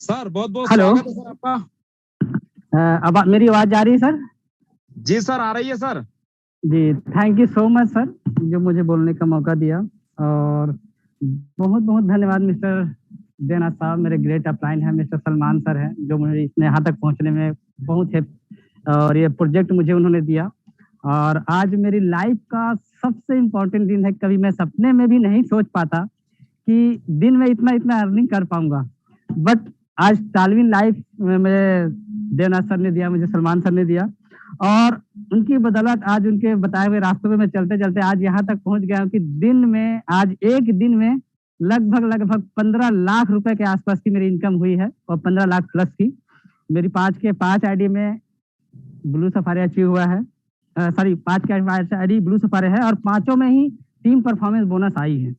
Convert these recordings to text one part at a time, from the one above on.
Sir बहुत बहुत hello. स्वागत है सर आपका। अब मेरी आवाज आ रही है सर? जी सर, आ रही है सर। जी, thank you so much sir, जो मुझे बोलने का मौका दिया। और बहुत बहुत धन्यवाद मिस्टर देना साहब। मेरे ग्रेट अपलाइन है मिस्टर सलमान सर हैं, जो मुझे इतने यहाँ तक पहुँचने में बहुत है, और ये प्रोजेक्ट मुझे उन्होंने दिया। और आज मेरी लाइफ का सबसे इम्पोर्टेंट दिन है। कभी मैं सपने में भी नहीं सोच पाता कि दिन में इतना इतना अर्निंग कर पाऊंगा, बट आज टालविन लाइफ मुझे देना सर ने दिया, मुझे सलमान सर ने दिया, और उनकी बदौलत आज उनके बताए हुए रास्तों में मैं चलते चलते आज यहाँ तक पहुँच गया हूँ कि दिन में, आज एक दिन में लगभग 15 लाख रुपए के आसपास की मेरी इनकम हुई है, और 15 लाख प्लस की। मेरी 5 आईडी में ब्लू सफारी अचीव हुआ है। सॉरी, 5 के आईडी ब्लू सफारी है, और 5 में ही टीम परफॉर्मेंस बोनस आई है।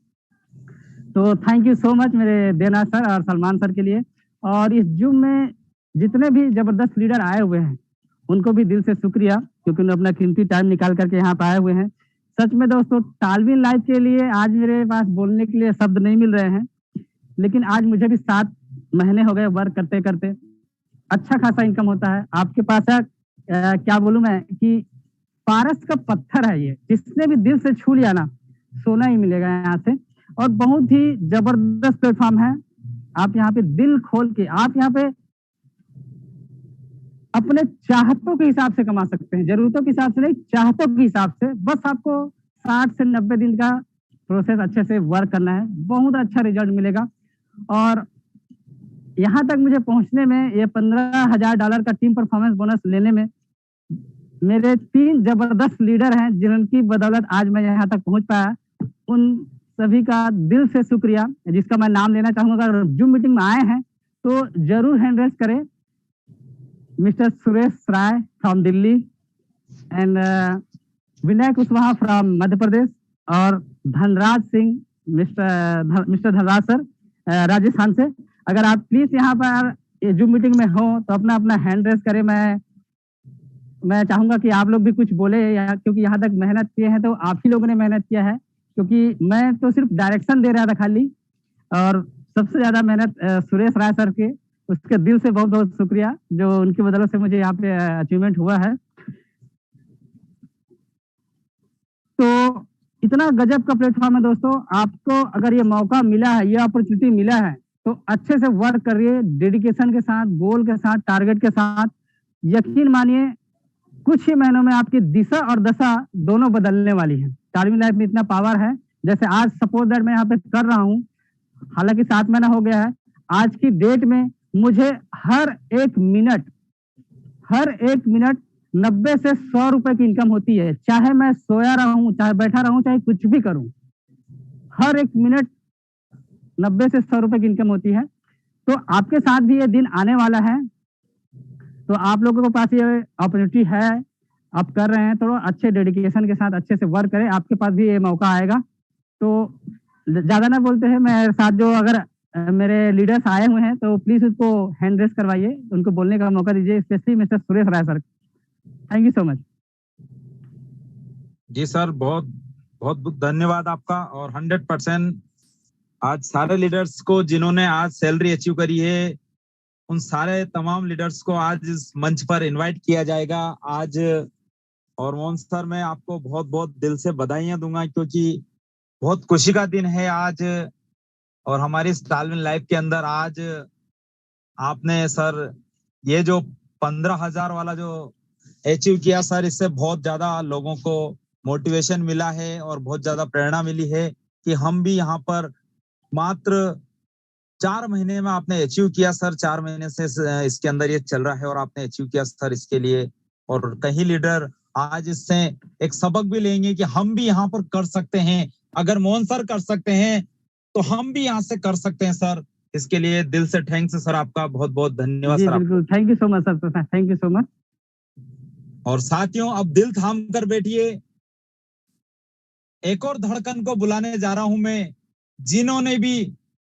तो थैंक यू सो मच मेरे देना सर और सलमान सर के लिए। और इस जूम में जितने भी जबरदस्त लीडर आए हुए हैं, उनको भी दिल से शुक्रिया, क्योंकि उन्होंने अपना कीमती टाइम निकाल करके यहाँ पे आए हुए हैं। सच में दोस्तों, टालविन लाइफ के लिए आज मेरे पास बोलने के लिए शब्द नहीं मिल रहे हैं, लेकिन आज मुझे भी 7 महीने हो गए वर्क करते करते। अच्छा खासा इनकम होता है। आपके पास है क्या बोलूं मैं कि पारस का पत्थर है ये, जिसने भी दिल से छू लिया ना, सोना ही मिलेगा यहाँ से। और बहुत ही जबरदस्त प्लेटफॉर्म है। आप यहाँ पे दिल खोल के, आप यहाँ पे अपने चाहतों के हिसाब से कमा सकते हैं, जरूरतों के हिसाब से नहीं, चाहतों के हिसाब से। बस आपको 60 से 90 दिन का प्रोसेस अच्छे से वर्क करना है, बहुत अच्छा रिजल्ट मिलेगा। और यहाँ तक मुझे पहुंचने में, ये $15,000 का टीम परफॉर्मेंस बोनस लेने में, मेरे 3 जबरदस्त लीडर हैं जिनकी बदौलत आज मैं यहाँ तक पहुंच पाया। उन सभी का दिल से शुक्रिया, जिसका मैं नाम लेना चाहूंगा। अगर जूम मीटिंग में आए हैं तो जरूर हैंड रेस करें। Mister Suresh Rai from Delhi, and Vinay Kushwaha from Madhya Pradesh, और धनराज सिंह, मिस्टर धनराज सर राजस्थान से। अगर आप प्लीज यहाँ पर जूम मीटिंग में हो तो अपना अपना हैंड रेस करें। मैं चाहूंगा कि आप लोग भी कुछ बोले, क्योंकि यहाँ तक मेहनत किए हैं तो आप ही लोगों ने मेहनत किया है, क्योंकि मैं तो सिर्फ डायरेक्शन दे रहा था खाली। और सबसे ज्यादा मेहनत सुरेश राय सर के, उसके दिल से बहुत बहुत शुक्रिया, जो उनकी बदौलत से मुझे यहाँ पे अचीवमेंट हुआ है। तो इतना गजब का प्लेटफॉर्म है दोस्तों। आपको अगर ये मौका मिला है, ये अपॉर्चुनिटी मिला है, तो अच्छे से वर्क करिए, डेडिकेशन के साथ, गोल के साथ, टारगेट के साथ। यकीन मानिए, कुछ ही महीनों में आपकी दिशा और दशा दोनों बदलने वाली है। टालविन लाइफ में इतना पावर है। जैसे आज सपोज दैट मैं यहाँ पे कर रहा हूँ, हालांकि 7 महीना हो गया है, आज की डेट में मुझे हर एक मिनट 90 से 100 रुपए की इनकम होती है। चाहे मैं सोया रहूं, चाहे बैठा रहूं, चाहे कुछ भी करूं, हर एक मिनट 90 से 100 रुपए की इनकम होती है। तो आपके साथ भी ये दिन आने वाला है। तो आप लोगों के पास ये अपॉर्चुनिटी है, आप कर रहे हैं, तो अच्छे डेडिकेशन के साथ अच्छे से वर्क करें, आपके पास भी ये मौका आएगा। तो ज्यादा ना बोलते हैं, मेरे साथ जो अगर मेरे लीडर्स आए हुए हैं तो प्लीज उसको हैंड रेस करवाइए, उनको बोलने का मौका दीजिए, specially mister Suresh Rai sir. Thank you so much. जी सर, बहुत बहुत धन्यवाद आपका। और 100% आज सारे लीडर्स को जिन्होंने आज सैलरी अचीव करी है, उन सारे तमाम लीडर्स को आज इस मंच पर इनवाइट किया जाएगा आज। और मोहन सर, मैं आपको बहुत बहुत दिल से बधाइयां दूंगा, क्योंकि बहुत खुशी का दिन है आज। और हमारी इस टालविन लाइफ के अंदर आज आपने सर ये जो 15,000 वाला जो अचीव किया सर, इससे बहुत ज्यादा लोगों को मोटिवेशन मिला है और बहुत ज्यादा प्रेरणा मिली है कि हम भी यहाँ पर मात्र 4 महीने में आपने अचीव किया सर। 4 महीने से इसके अंदर ये चल रहा है और आपने अचीव किया सर इसके लिए। और कई लीडर आज इससे एक सबक भी लेंगे कि हम भी यहाँ पर कर सकते हैं। अगर मोहन सर कर सकते हैं तो हम भी यहाँ से कर सकते हैं सर। इसके लिए दिल से थैंक्स सर, आपका बहुत बहुत धन्यवाद जी सर। बिल्कुल, thank you so much sir, thank you so much. और साथियों, अब दिल थाम कर बैठिए, एक और धड़कन को बुलाने जा रहा हूं मैं, जिन्होंने भी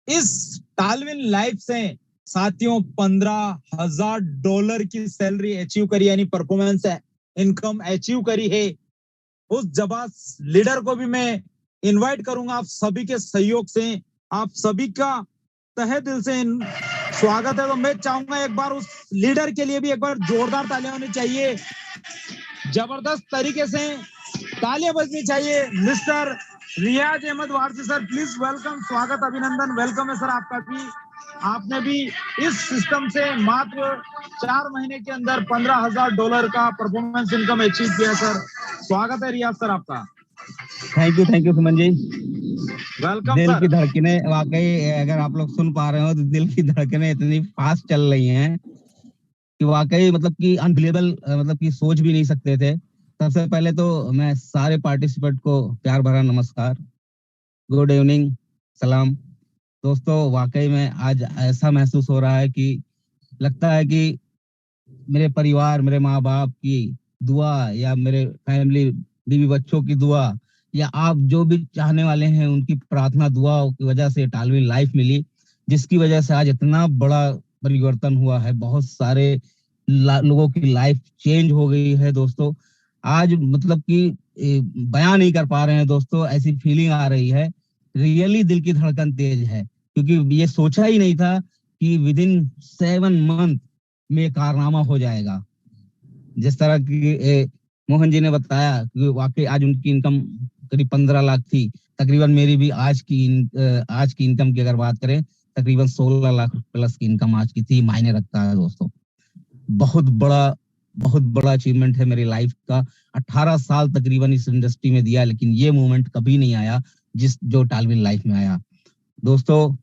इस टालविन लाइफ से साथियों $15,000 की सैलरी अचीव करी, यानी परफॉर्मेंस इनकम अचीव करी है। उस जबरदस्त लीडर को भी मैं इनवाइट करूंगा आप सभी के सहयोग से। आप सभी का तहे दिल से स्वागत है। तो मैं चाहूंगा एक बार उस लीडर के लिए भी एक बार जोरदार तालियां होनी चाहिए, जबरदस्त तरीके से तालियां बजनी चाहिए। Mister Riyaz Ahmed Warsi sir, please welcome, स्वागत, अभिनंदन, वेलकम है सर आपका भी। आपने भी इस सिस्टम से मात्र 4 महीने के अंदर $15,000 का परफॉर्मेंस इनकम अचीव किया सर। स्वागत है रियाज सर आपका। Thank you Suman ji. Welcome दिल सर। की धड़कने वाकई, अगर आप लोग सुन पा रहे हो तो दिल की धड़कने इतनी फास्ट चल रही हैं कि वाकई मतलब कि अनबिलीवेबल, मतलब कि सोच भी नहीं सकते थे। सबसे पहले तो मैं सारे पार्टिसिपेंट को प्यार भरा नमस्कार, गुड इवनिंग, सलाम। दोस्तों वाकई में आज ऐसा महसूस हो रहा है कि लगता है कि मेरे परिवार, मेरे माँ बाप की दुआ या मेरे फैमिली, बीवी बच्चों की दुआ या आप जो भी चाहने वाले हैं उनकी प्रार्थना दुआ की वजह से टालवी लाइफ मिली, जिसकी वजह से आज इतना बड़ा परिवर्तन हुआ है। बहुत सारे लोगों की लाइफ चेंज हो गई है दोस्तों। आज मतलब कि बयां नहीं कर पा रहे हैं दोस्तों, ऐसी फीलिंग आ रही है। रियली दिल की धड़कन तेज है, क्योंकि ये सोचा ही नहीं था कि विद इन 7 मंथ में कारनामा हो जाएगा। जिस तरह की मोहन जी ने बताया कि वाकई आज उनकी इनकम करीब 15 लाख थी। तकरीबन मेरी भी आज की इनकम की अगर बात करें, तकरीबन 16 लाख प्लस की इनकम आज की थी। मायने रखता है दोस्तों, बहुत बड़ा अचीवमेंट है मेरी लाइफ का। 18 साल तकरीबन इस इंडस्ट्री में दिया, लेकिन ये मोमेंट कभी नहीं आया जो टालविन लाइफ में आया। दोस्तों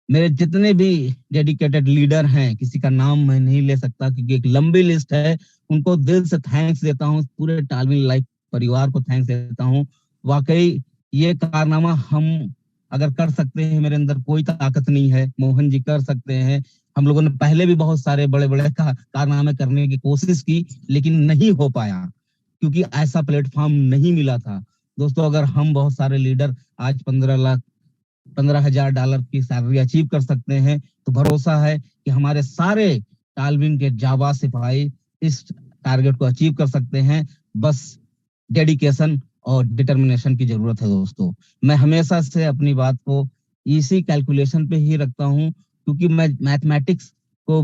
मेरे जितने भी डेडिकेटेड लीडर हैं, किसी का नाम मैं नहीं ले सकता क्योंकि एक लंबी लिस्ट है, उनको दिल से थैंक्स देता हूँ। पूरे टालविन लाइफ परिवार को थैंक्स देता हूँ। वाकई ये कारनामा हम अगर कर सकते हैं, मेरे अंदर कोई ताकत नहीं है, मोहन जी कर सकते हैं। हम लोगों ने पहले भी बहुत सारे बड़े बड़े कारनामे करने की कोशिश की, लेकिन नहीं हो पाया क्योंकि ऐसा प्लेटफॉर्म नहीं मिला था। दोस्तों अगर हम बहुत सारे लीडर आज $15,000 की सैलरी अचीव कर सकते हैं, तो भरोसा है कि हमारे सारे टालविन के जावा सिपाही इस टारगेट को अचीव कर सकते हैं। बस डेडिकेशन और डिटर्मिनेशन की जरूरत है दोस्तों। मैं हमेशा से अपनी बात को इसी कैलकुलेशन पे ही रखता हूँ, क्योंकि मैं मैथमेटिक्स को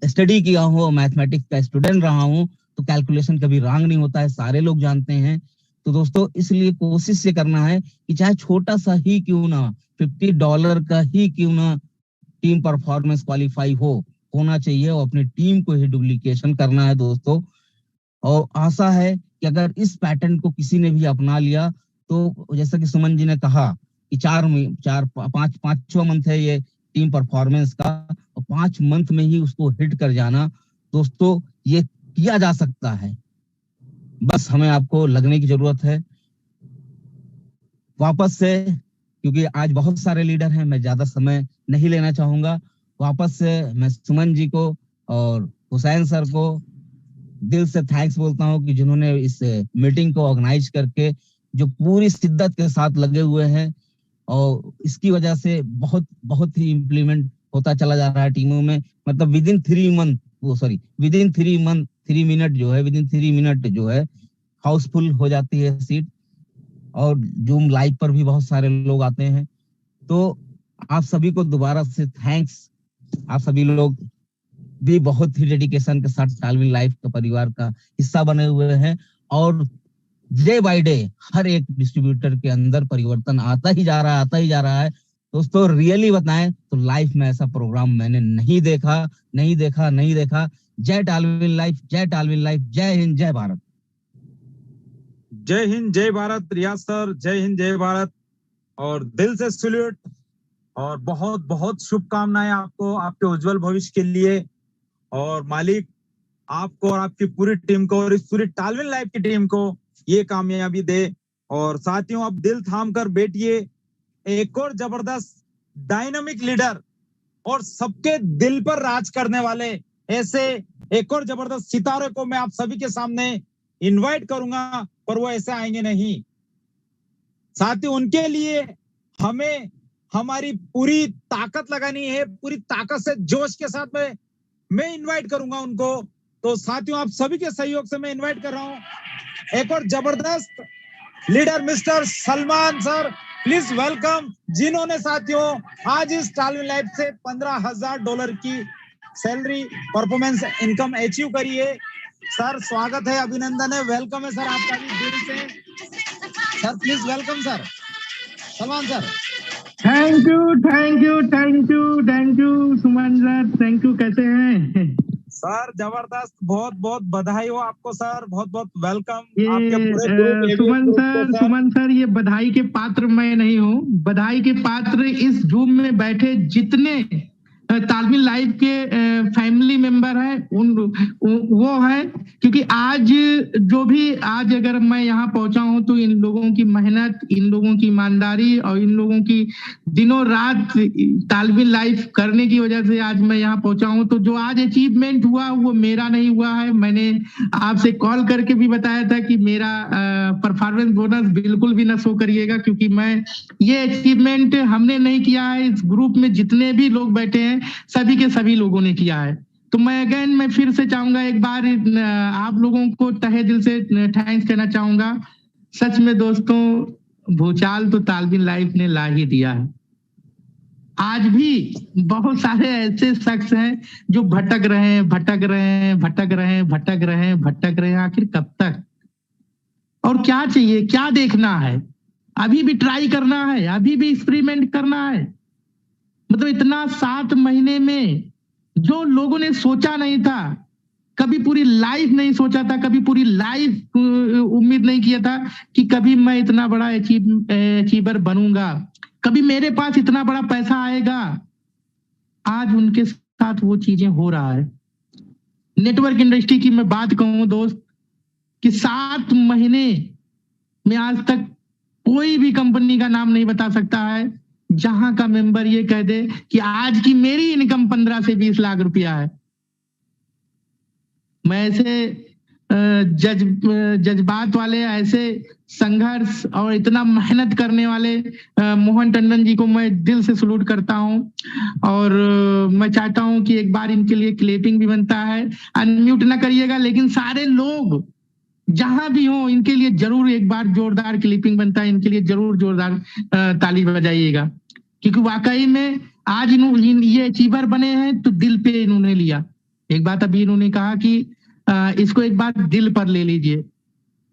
स्टडी किया हूँ और मैथमेटिक्स का स्टूडेंट रहा हूँ, तो कैलकुलेशन कभी रॉन्ग नहीं होता है, सारे लोग जानते हैं। तो दोस्तों इसलिए कोशिश ये करना है कि चाहे छोटा सा ही क्यों ना, $50 का ही क्यों ना टीम परफॉर्मेंस क्वालिफाई होना चाहिए, और अपनी टीम को ही डुप्लीकेशन करना है दोस्तों। और आशा है कि अगर इस पैटर्न को किसी ने भी अपना लिया, तो जैसा कि सुमन जी ने कहा कि 5वां मंथ है ये टीम परफॉर्मेंस का, और 5 मंथ में ही उसको हिट कर जाना, दोस्तों ये किया जा सकता है। बस हमें आपको लगने की जरूरत है वापस से, क्योंकि आज बहुत सारे लीडर हैं, मैं ज्यादा समय नहीं लेना चाहूंगा। वापस से मैं सुमन जी को और हुसैन सर को दिल से थैंक्स बोलता हूँ कि जिन्होंने इस मीटिंग को ऑर्गेनाइज करके जो पूरी शिद्दत के साथ लगे हुए हैं, और इसकी वजह से बहुत ही इम्प्लीमेंट होता चला जा रहा है टीमों में। मतलब विद इन 3 मिनट जो है हाउसफुल हो जाती है सीट, और जूम लाइव पर भी बहुत सारे लोग आते हैं। तो आप सभी को दोबारा से थैंक्स। आप सभी लोग भी बहुत ही डेडिकेशन के साथ टालविन लाइफ का परिवार का हिस्सा बने हुए हैं, और डे बाय डे हर एक डिस्ट्रीब्यूटर के अंदर परिवर्तन आता ही जा रहा है। दोस्तों रियली बताएं तो लाइफ में ऐसा प्रोग्राम मैंने नहीं देखा। जय टालविन लाइफ, जय टालविन लाइफ, जय हिंद, जय भारत। जय हिंद, जय भारत रियाज सर, जय हिंद, जय भारत, और दिल से सैल्यूट, और बहुत बहुत शुभकामनाएं आपको, आपके उज्जवल भविष्य के लिए। और मालिक आपको और आपकी पूरी टीम को और इस पूरी टालविन लाइफ की टीम को ये कामयाबी दे। और साथियों अब दिल थाम कर बैठिए, एक और जबरदस्त डायनामिक लीडर और सबके दिल पर राज करने वाले ऐसे एक और जबरदस्त सितारे को मैं आप सभी के सामने इनवाइट करूंगा, पर वो ऐसे आएंगे नहीं। साथियों उनके लिए हमें हमारी पूरी ताकत लगानी है, पूरी ताकत से जोश के साथ मैं इनवाइट करूंगा उनको। तो साथियों आप सभी के सहयोग से मैं इनवाइट कर रहा हूं एक और जबरदस्त leader mister Salman sir, please welcome, जिन्होंने साथियों आज इस तालविन लाइफ से $15,000 की सैलरी परफॉर्मेंस इनकम अचीव करी है। सर स्वागत है, अभिनंदन है, वेलकम है सर आपका भी दिल से। Sir please welcome sir, Salman sir. Thank you thank you thank you thank you Suman sir, thank you. कैसे हैं सर? जबरदस्त, बहुत बहुत बधाई हो आपको सर, बहुत बहुत वेलकम ये आपके पूरे ग्रुप सुमन सर, ये बधाई के पात्र मैं नहीं हूँ। बधाई के पात्र इस जूम में बैठे जितने तालविन लाइफ के फैमिली मेंबर है वो है, क्योंकि आज जो भी आज अगर मैं यहाँ पहुंचा हूँ तो इन लोगों की मेहनत, इन लोगों की ईमानदारी और इन लोगों की दिनों रात तालविन लाइफ करने की वजह से आज मैं यहाँ पहुंचा हूँ। तो जो आज अचीवमेंट हुआ वो मेरा नहीं हुआ है। मैंने आपसे कॉल करके भी बताया था कि मेरा परफॉर्मेंस बोनस बिल्कुल भी न शो करिएगा, क्योंकि मैं ये अचीवमेंट हमने नहीं किया है, इस ग्रुप में जितने भी लोग बैठे हैं सभी के सभी लोगों ने किया है। तो मैं फिर से चाहूंगा एक बार आप लोगों को तहे दिल से थैंक्स कहना चाहूंगा। सच में दोस्तों, भूचाल तो तालविन लाइफ ने ला ही दिया है। आज भी बहुत सारे ऐसे शख्स हैं जो भटक रहे हैं। आखिर कब तक और क्या चाहिए, क्या देखना है? अभी भी ट्राई करना है, अभी भी एक्सपेरिमेंट करना है। मतलब इतना 7 महीने में जो लोगों ने सोचा नहीं था, कभी पूरी लाइफ नहीं सोचा था, कभी पूरी लाइफ उम्मीद नहीं किया था कि कभी मैं इतना बड़ा अचीवर बनूंगा, कभी मेरे पास इतना बड़ा पैसा आएगा। आज उनके साथ वो चीजें हो रहा है। नेटवर्क इंडस्ट्री की मैं बात कहूं दोस्त कि 7 महीने में आज तक कोई भी कंपनी का नाम नहीं बता सकता है जहां का मेंबर ये कह दे कि आज की मेरी इनकम 15 से 20 लाख रुपया है। मैं ऐसे जज्बात वाले, ऐसे संघर्ष और इतना मेहनत करने वाले मोहन टंडन जी को मैं दिल से सलूट करता हूं। और मैं चाहता हूं कि एक बार इनके लिए क्लैपिंग भी बनता है। अनम्यूट ना करिएगा, लेकिन सारे लोग जहां भी हो इनके लिए जरूर एक बार जोरदार क्लिपिंग बनता है, इनके लिए जरूर जोरदार ताली बजाइएगा, क्योंकि वाकई में आज ये अचीवर बने हैं तो दिल पे इन्होंने लिया। एक बात अभी इन्होंने कहा कि इसको एक बार दिल पर ले लीजिए,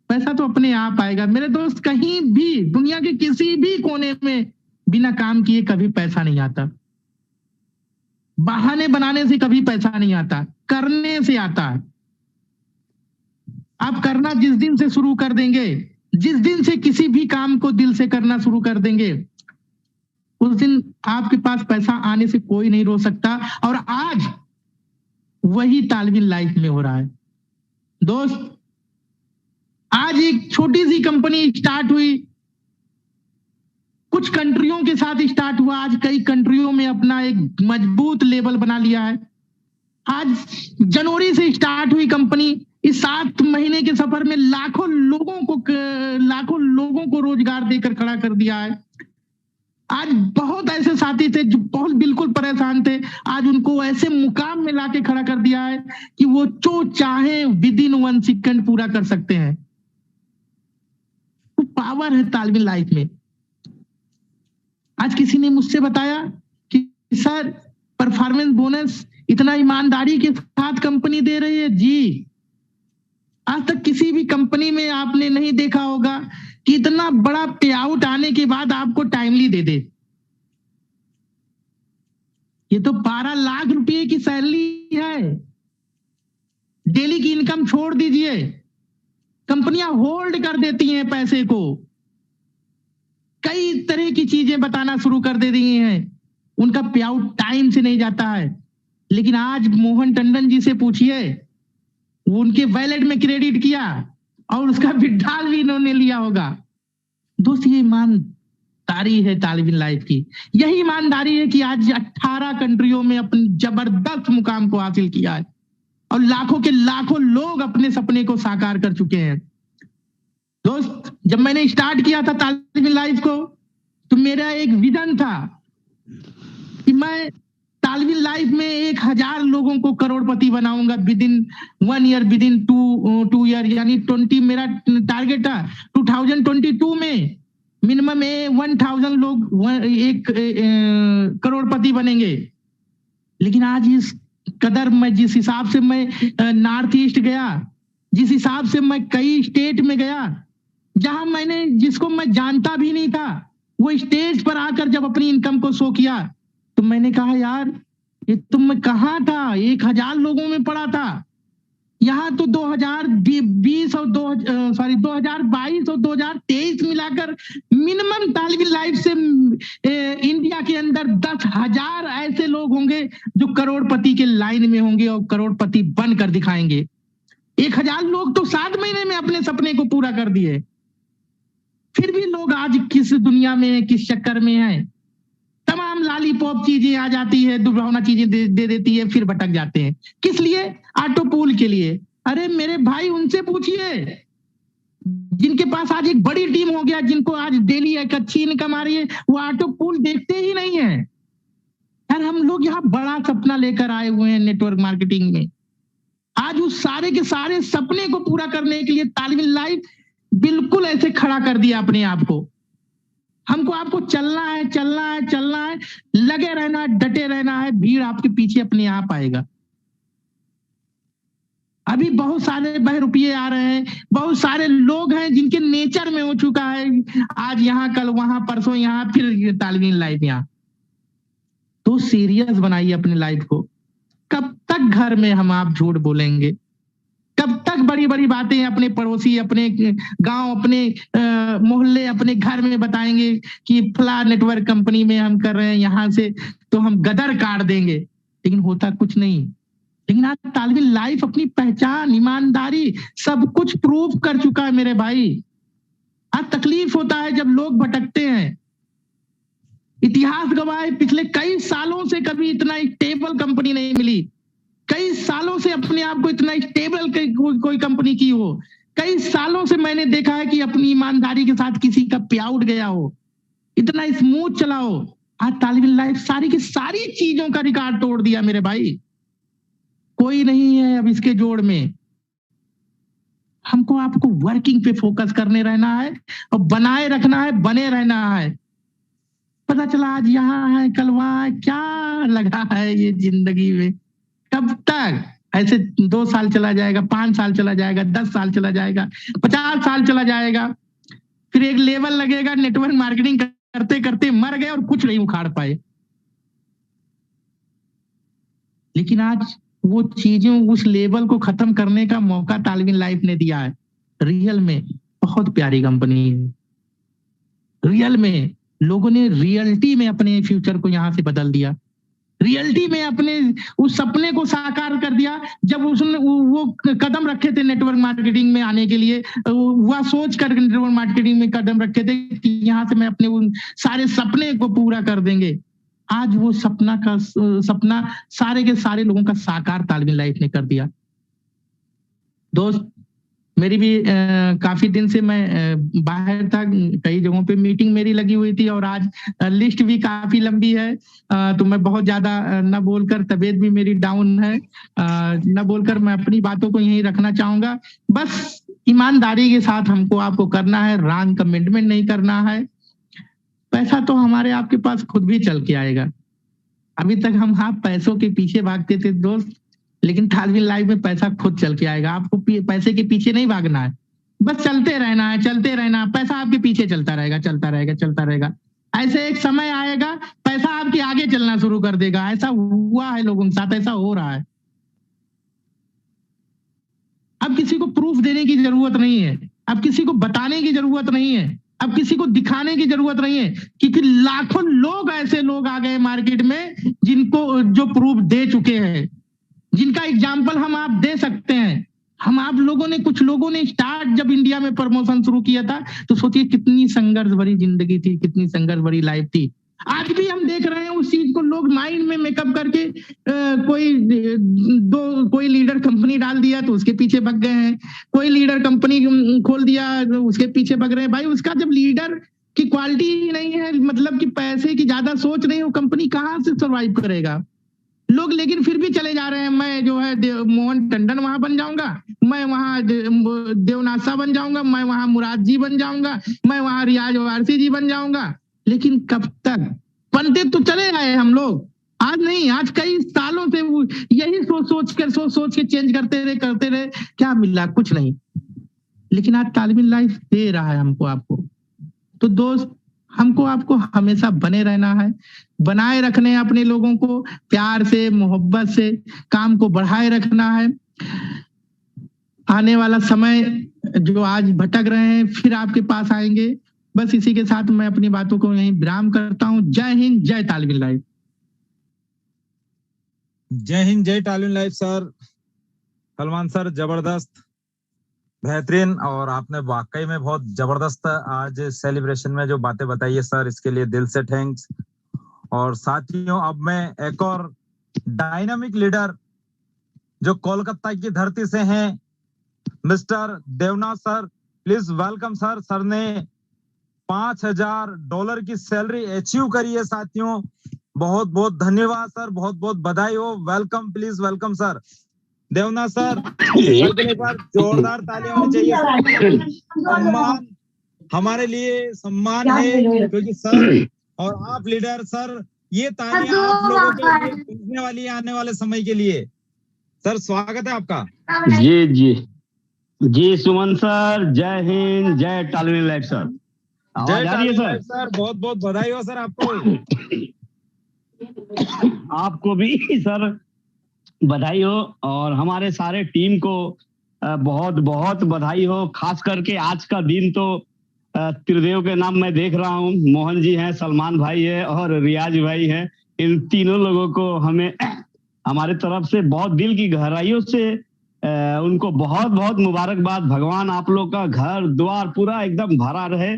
पैसा तो अपने आप आएगा। मेरे दोस्त, कहीं भी दुनिया के किसी भी कोने में बिना काम किए कभी पैसा नहीं आता। बहाने बनाने से कभी पैसा नहीं आता, करने से आता है। आप करना जिस दिन से शुरू कर देंगे, जिस दिन से किसी भी काम को दिल से करना शुरू कर देंगे, उस दिन आपके पास पैसा आने से कोई नहीं रोक सकता। और आज वही तालविन लाइफ में हो रहा है दोस्त। आज एक छोटी सी कंपनी स्टार्ट हुई, कुछ कंट्रियों के साथ स्टार्ट हुआ, आज कई कंट्रियों में अपना एक मजबूत लेवल बना लिया है। आज जनवरी से स्टार्ट हुई कंपनी, इस 7 महीने के सफर में लाखों लोगों को रोजगार देकर खड़ा कर दिया है। आज बहुत ऐसे साथी थे जो बहुत बिल्कुल परेशान थे, आज उनको ऐसे मुकाम में लाके खड़ा कर दिया है कि वो जो चाहे विदिन 1 सेकंड पूरा कर सकते हैं। तो पावर है तालविन लाइफ में। आज किसी ने मुझसे बताया कि सर परफॉर्मेंस बोनस इतना ईमानदारी के साथ कंपनी दे रही है। जी, आज तक किसी भी कंपनी में आपने नहीं देखा होगा कि इतना बड़ा पे आउट आने के बाद आपको टाइमली दे दे। ये तो 12 लाख रुपए की सैलरी है, डेली की इनकम छोड़ दीजिए, कंपनियां होल्ड कर देती हैं पैसे को, कई तरह की चीजें बताना शुरू कर दे रही हैं, उनका पे आउट टाइम से नहीं जाता है। लेकिन आज मोहन टंडन जी से पूछिए, उनके वैलेट में क्रेडिट किया और उसका विड्रॉल भी इन्होंने लिया होगा। दोस्त, ये ईमानदारी है तालविन लाइफ की। यही ईमानदारी है कि आज 18 कंट्रियों में अपनी जबरदस्त मुकाम को हासिल किया है और लाखों के लाखों लोग अपने सपने को साकार कर चुके हैं। दोस्त, जब मैंने स्टार्ट किया था तालविन लाइफ को तो मेरा एक विजन था कि मैं तालविन लाइफ में 1000 लोगों को करोड़पति बनाऊंगा विदिन 1 ईयर, विदिन 2 ईयर, यानी 20 मेरा टारगेट था। 2022 में मिनिमम 1000 लोग एक करोड़पति बनेंगे। लेकिन आज इस कदर मैं जिस हिसाब से मैं नॉर्थ ईस्ट गया, जिस हिसाब से मैं कई स्टेट में गया, जहां मैंने जिसको मैं जानता भी नहीं था, वो स्टेज पर आकर जब अपनी इनकम को शो किया तो मैंने कहा यार ये तुम मैं कहाँ था, 1000 लोगों में पड़ा था। यहाँ तो 2022 और 2023 मिलाकर मिनिमम तालिबी लाइफ से इंडिया के अंदर 10,000 ऐसे लोग होंगे जो करोड़पति के लाइन में होंगे और करोड़पति बनकर दिखाएंगे। 1000 लोग तो 7 महीने में अपने सपने को पूरा कर दिए। फिर भी लोग आज किस दुनिया में है, किस चक्कर में है, तमाम लालीपॉप चीजें आ जाती है, दुर्भावना चीजें दे देती है, फिर भटक जाते हैं। किस लिए? ऑटो पूल के लिए। अरे मेरे भाई उनसे पूछिए जिनके पास आज एक बड़ी टीम हो गया, जिनको आज डेली एक अच्छी इनकम आ रही है, वो ऑटो पूल देखते ही नहीं है। यार हम लोग यहाँ बड़ा सपना लेकर आए हुए हैं नेटवर्क मार्केटिंग में। आज उस सारे के सारे सपने को पूरा करने के लिए तालिबी लाइफ बिल्कुल ऐसे खड़ा कर दिया अपने आप को। हमको आपको चलना है, चलना है, चलना है, लगे रहना है, डटे रहना है, भीड़ आपके पीछे अपने आप आएगा। अभी बहुत सारे बहरूपिये आ रहे हैं, बहुत सारे लोग हैं जिनके नेचर में हो चुका है आज यहाँ कल वहां परसों यहाँ फिर तालिबी लाइफ यहाँ। तो सीरियस बनाइए अपने लाइफ को। कब तक घर में हम आप झूठ बोलेंगे? कब तक बड़ी बड़ी बातें अपने पड़ोसी, अपने गांव, अपने मोहल्ले, अपने घर में बताएंगे कि फला नेटवर्क कंपनी में हम कर रहे हैं, यहाँ से तो हम गदर काट देंगे, लेकिन होता कुछ नहीं। लेकिन आज तालिबी लाइफ अपनी पहचान, ईमानदारी सब कुछ प्रूव कर चुका है मेरे भाई। आज तकलीफ होता है जब लोग भटकते हैं। इतिहास गवाह है, पिछले कई सालों से कभी इतना स्टेबल कंपनी नहीं मिली। कई सालों से अपने आप को इतना स्टेबल कोई कंपनी की हो। कई सालों से मैंने देखा है कि अपनी ईमानदारी के साथ किसी का पे आउट गया हो, इतना स्मूथ चला हो। आज तालिबी लाइफ सारी की सारी चीजों का रिकॉर्ड तोड़ दिया मेरे भाई। कोई नहीं है अब इसके जोड़ में। हमको आपको वर्किंग पे फोकस करने रहना है और बनाए रखना है, बने रहना है। पता चला आज यहाँ है कल वहां है, क्या लगा है ये जिंदगी में? कब तक ऐसे 2 साल चला जाएगा, 5 साल चला जाएगा, 10 साल चला जाएगा, 50 साल चला जाएगा, फिर एक लेवल लगेगा नेटवर्क मार्केटिंग करते करते मर गए और कुछ नहीं उखाड़ पाए। लेकिन आज वो चीजें, उस लेवल को खत्म करने का मौका तालिबी लाइफ ने दिया है। रियल में बहुत प्यारी कंपनी है। रियल में लोगों ने रियलिटी में अपने फ्यूचर को यहाँ से बदल दिया। रियलिटी में अपने उस सपने को साकार कर दिया। जब उसने वो कदम रखे थे नेटवर्क मार्केटिंग में आने के लिए, वह सोच कर नेटवर्क मार्केटिंग में कदम रखे थे कि यहाँ से मैं अपने उन सारे सपने को पूरा कर देंगे। आज वो सपना सारे के सारे लोगों का साकार तालिबी लाइफ ने कर दिया। दोस्त, मेरी भी काफी दिन से मैं बाहर था, कई जगहों पे मीटिंग मेरी लगी हुई थी और आज लिस्ट भी काफी लंबी है। तो मैं बहुत ज्यादा न बोलकर, तबीयत भी मेरी डाउन है, न बोलकर मैं अपनी बातों को यहीं रखना चाहूंगा। बस ईमानदारी के साथ हमको आपको करना है, रॉन्ग कमिटमेंट नहीं करना है। पैसा तो हमारे आपके पास खुद भी चल के आएगा। अभी तक हम पैसों के पीछे भागते थे दोस्त, लेकिन तालिबी लाइफ में पैसा खुद चल के आएगा। आपको पैसे के पीछे नहीं भागना है, बस चलते रहना है, चलते रहना। पैसा आपके पीछे चलता रहेगा, चलता रहेगा, चलता रहेगा। ऐसे एक समय आएगा पैसा आपके आगे चलना शुरू कर देगा। ऐसा हुआ है लोगों के साथ, ऐसा हो रहा है। अब किसी को प्रूफ देने की जरूरत नहीं है, अब किसी को बताने की जरूरत नहीं है, अब किसी को दिखाने की जरूरत नहीं है, क्योंकि लाखों लोग ऐसे लोग आ गए मार्केट में जिनको जो प्रूफ दे चुके हैं, जिनका एग्जाम्पल हम आप दे सकते हैं। हम आप लोगों ने, कुछ लोगों ने स्टार्ट जब इंडिया में प्रमोशन शुरू किया था तो सोचिए कितनी संघर्ष भरी जिंदगी थी, कितनी संघर्ष भरी लाइफ थी। आज भी हम देख रहे हैं उस चीज को, लोग माइंड में मेकअप करके कोई लीडर कंपनी डाल दिया तो उसके पीछे भाग गए हैं, कोई लीडर कंपनी खोल दिया उसके पीछे भाग रहे हैं। भाई उसका जब लीडर की क्वालिटी ही नहीं है, मतलब कि पैसे की ज्यादा सोच नहीं, वो कंपनी कहाँ से सर्वाइव करेगा? लोग लेकिन फिर भी चले जा रहे हैं, मैं जो है मोहन टंडन वहां बन जाऊंगा, मैं वहां देवनासा बन जाऊंगा, मैं वहां मुराद जी बन जाऊंगा, मैं वहां रियाज वारसी जी बन जाऊंगा। लेकिन कब तक? बनते तो चले आए हम लोग, आज नहीं, आज कई सालों से यही सोच के चेंज करते रहे, क्या मिला? कुछ नहीं। लेकिन आज तालमीन लाइफ दे रहा है हमको, आपको। तो दोस्त, हमको आपको हमेशा बने रहना है, बनाए रखने हैं अपने लोगों को, प्यार से मोहब्बत से काम को बढ़ाए रखना है। आने वाला समय जो आज भटक रहे हैं फिर आपके पास आएंगे। बस इसी के साथ मैं अपनी बातों को यहीं विराम करता हूं। जय हिंद, जय तालमीन लाइफ। जय हिंद, जय तालमीन लाइफ सर। सलमान सर, जबरदस्त, बेहतरीन, और आपने वाकई में बहुत जबरदस्त आज सेलिब्रेशन में जो बातें बताई है सर, इसके लिए दिल से थैंक्स। और साथियों, अब मैं एक और डायनामिक लीडर जो कोलकाता की धरती से हैं, mister Devnath sir, please welcome sir. Sir ने $5,000 की सैलरी अचीव करी है साथियों। बहुत बहुत धन्यवाद सर, बहुत बहुत बधाई हो। Welcome, please welcome sir. Devnath sir, एक बार जोरदार तालियां होनी चाहिए। सम्मान हमारे लिए सम्मान है, क्योंकि सर और आप लीडर सर, ये तालियां आप लोगों के लिए पहुंचने वाली है आने वाले समय के लिए। सर स्वागत है आपका। जी जी जी सुमन सर, जय हिंद, जय तालमीन लाइफ सर। जय तालमीन लाइफ सर, बहुत बहुत बधाई हो सर आपको। आपको भी सर बधाई हो, और हमारे सारे टीम को बहुत बहुत बधाई हो। खास करके आज का दिन तो त्रिदेव के नाम मैं देख रहा हूँ, मोहन जी हैं, सलमान भाई है और रियाज भाई हैं। इन तीनों लोगों को हमें हमारे तरफ से बहुत दिल की गहराइयों से उनको बहुत बहुत मुबारकबाद। भगवान आप लोग का घर द्वार पूरा एकदम भरा रहे।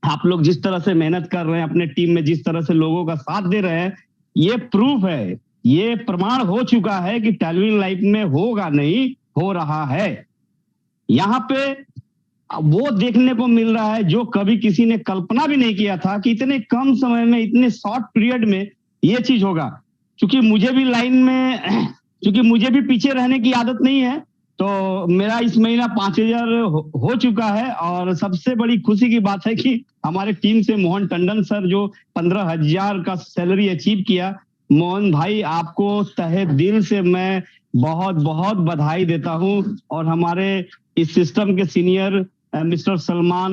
आप लोग जिस तरह से मेहनत कर रहे हैं अपने टीम में, जिस तरह से लोगों का साथ दे रहे हैं, ये प्रूफ है, ये प्रमाण हो चुका है कि तालमीन लाइफ में होगा नहीं, हो रहा है। यहाँ पे वो देखने को मिल रहा है जो कभी किसी ने कल्पना भी नहीं किया था कि इतने कम समय में, इतने शॉर्ट पीरियड में ये चीज होगा। क्योंकि मुझे भी लाइन में, क्योंकि मुझे भी पीछे रहने की आदत नहीं है, तो मेरा इस महीना 5,000 हो चुका है। और सबसे बड़ी खुशी की बात है कि हमारे टीम से मोहन टंडन सर जो 15,000 का सैलरी अचीव किया, मोहन भाई आपको तहे दिल से मैं बहुत बहुत बधाई देता हूं। और हमारे इस सिस्टम के सीनियर मिस्टर सलमान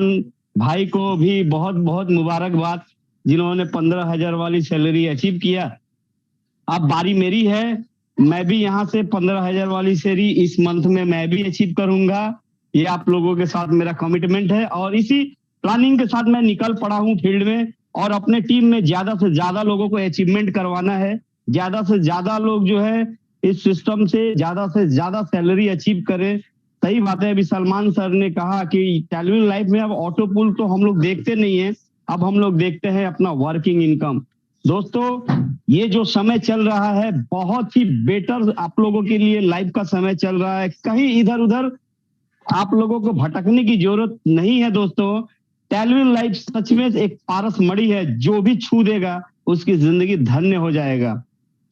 भाई को भी बहुत बहुत मुबारकबाद, जिन्होंने 15,000 वाली सैलरी अचीव किया। अब बारी मेरी है, मैं भी यहाँ से 15,000 वाली सैलरी इस मंथ में मैं भी अचीव करूंगा। ये आप लोगों के साथ मेरा कमिटमेंट है, और इसी प्लानिंग के साथ मैं निकल पड़ा हूँ फील्ड में। और अपने टीम में ज्यादा से ज्यादा लोगों को अचीवमेंट करवाना है, ज्यादा से ज्यादा लोग जो है इस सिस्टम से ज्यादा सैलरी अचीव करें। सही बात है, अभी सलमान सर ने कहा कि तालमीन लाइफ में अब ऑटो पुल तो हम लोग देखते नहीं है, अब हम लोग देखते हैं अपना वर्किंग इनकम। दोस्तों, ये जो समय चल रहा है बहुत ही बेटर आप लोगों के लिए लाइफ का समय चल रहा है। कहीं इधर उधर आप लोगों को भटकने की जरूरत नहीं है दोस्तों। तालमीन लाइफ सच में एक पारस मणि है, जो भी छू देगा उसकी जिंदगी धन्य हो जाएगा।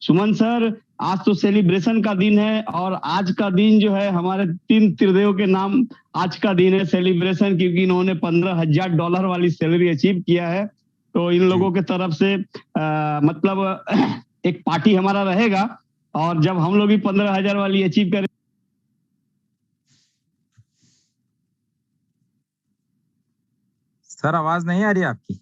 सुमन सर, आज तो सेलिब्रेशन का दिन है, और आज का दिन जो है हमारे 3 त्रिदेव के नाम आज का दिन है सेलिब्रेशन, क्योंकि इन्होंने $15,000 वाली सैलरी अचीव किया है। तो इन लोगों के तरफ से मतलब एक पार्टी हमारा रहेगा, और जब हम लोग भी 15,000 वाली अचीव करें। सर आवाज नहीं आ रही आपकी।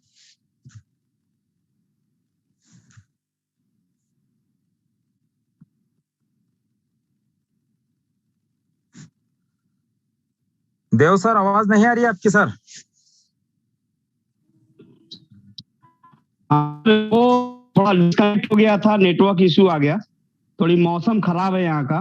देव सर, आवाज नहीं आ रही आपकी सर। वो थोड़ा डिस्कनेक्ट हो गया था, नेटवर्क इशू आ गया, थोड़ी मौसम खराब है यहाँ का।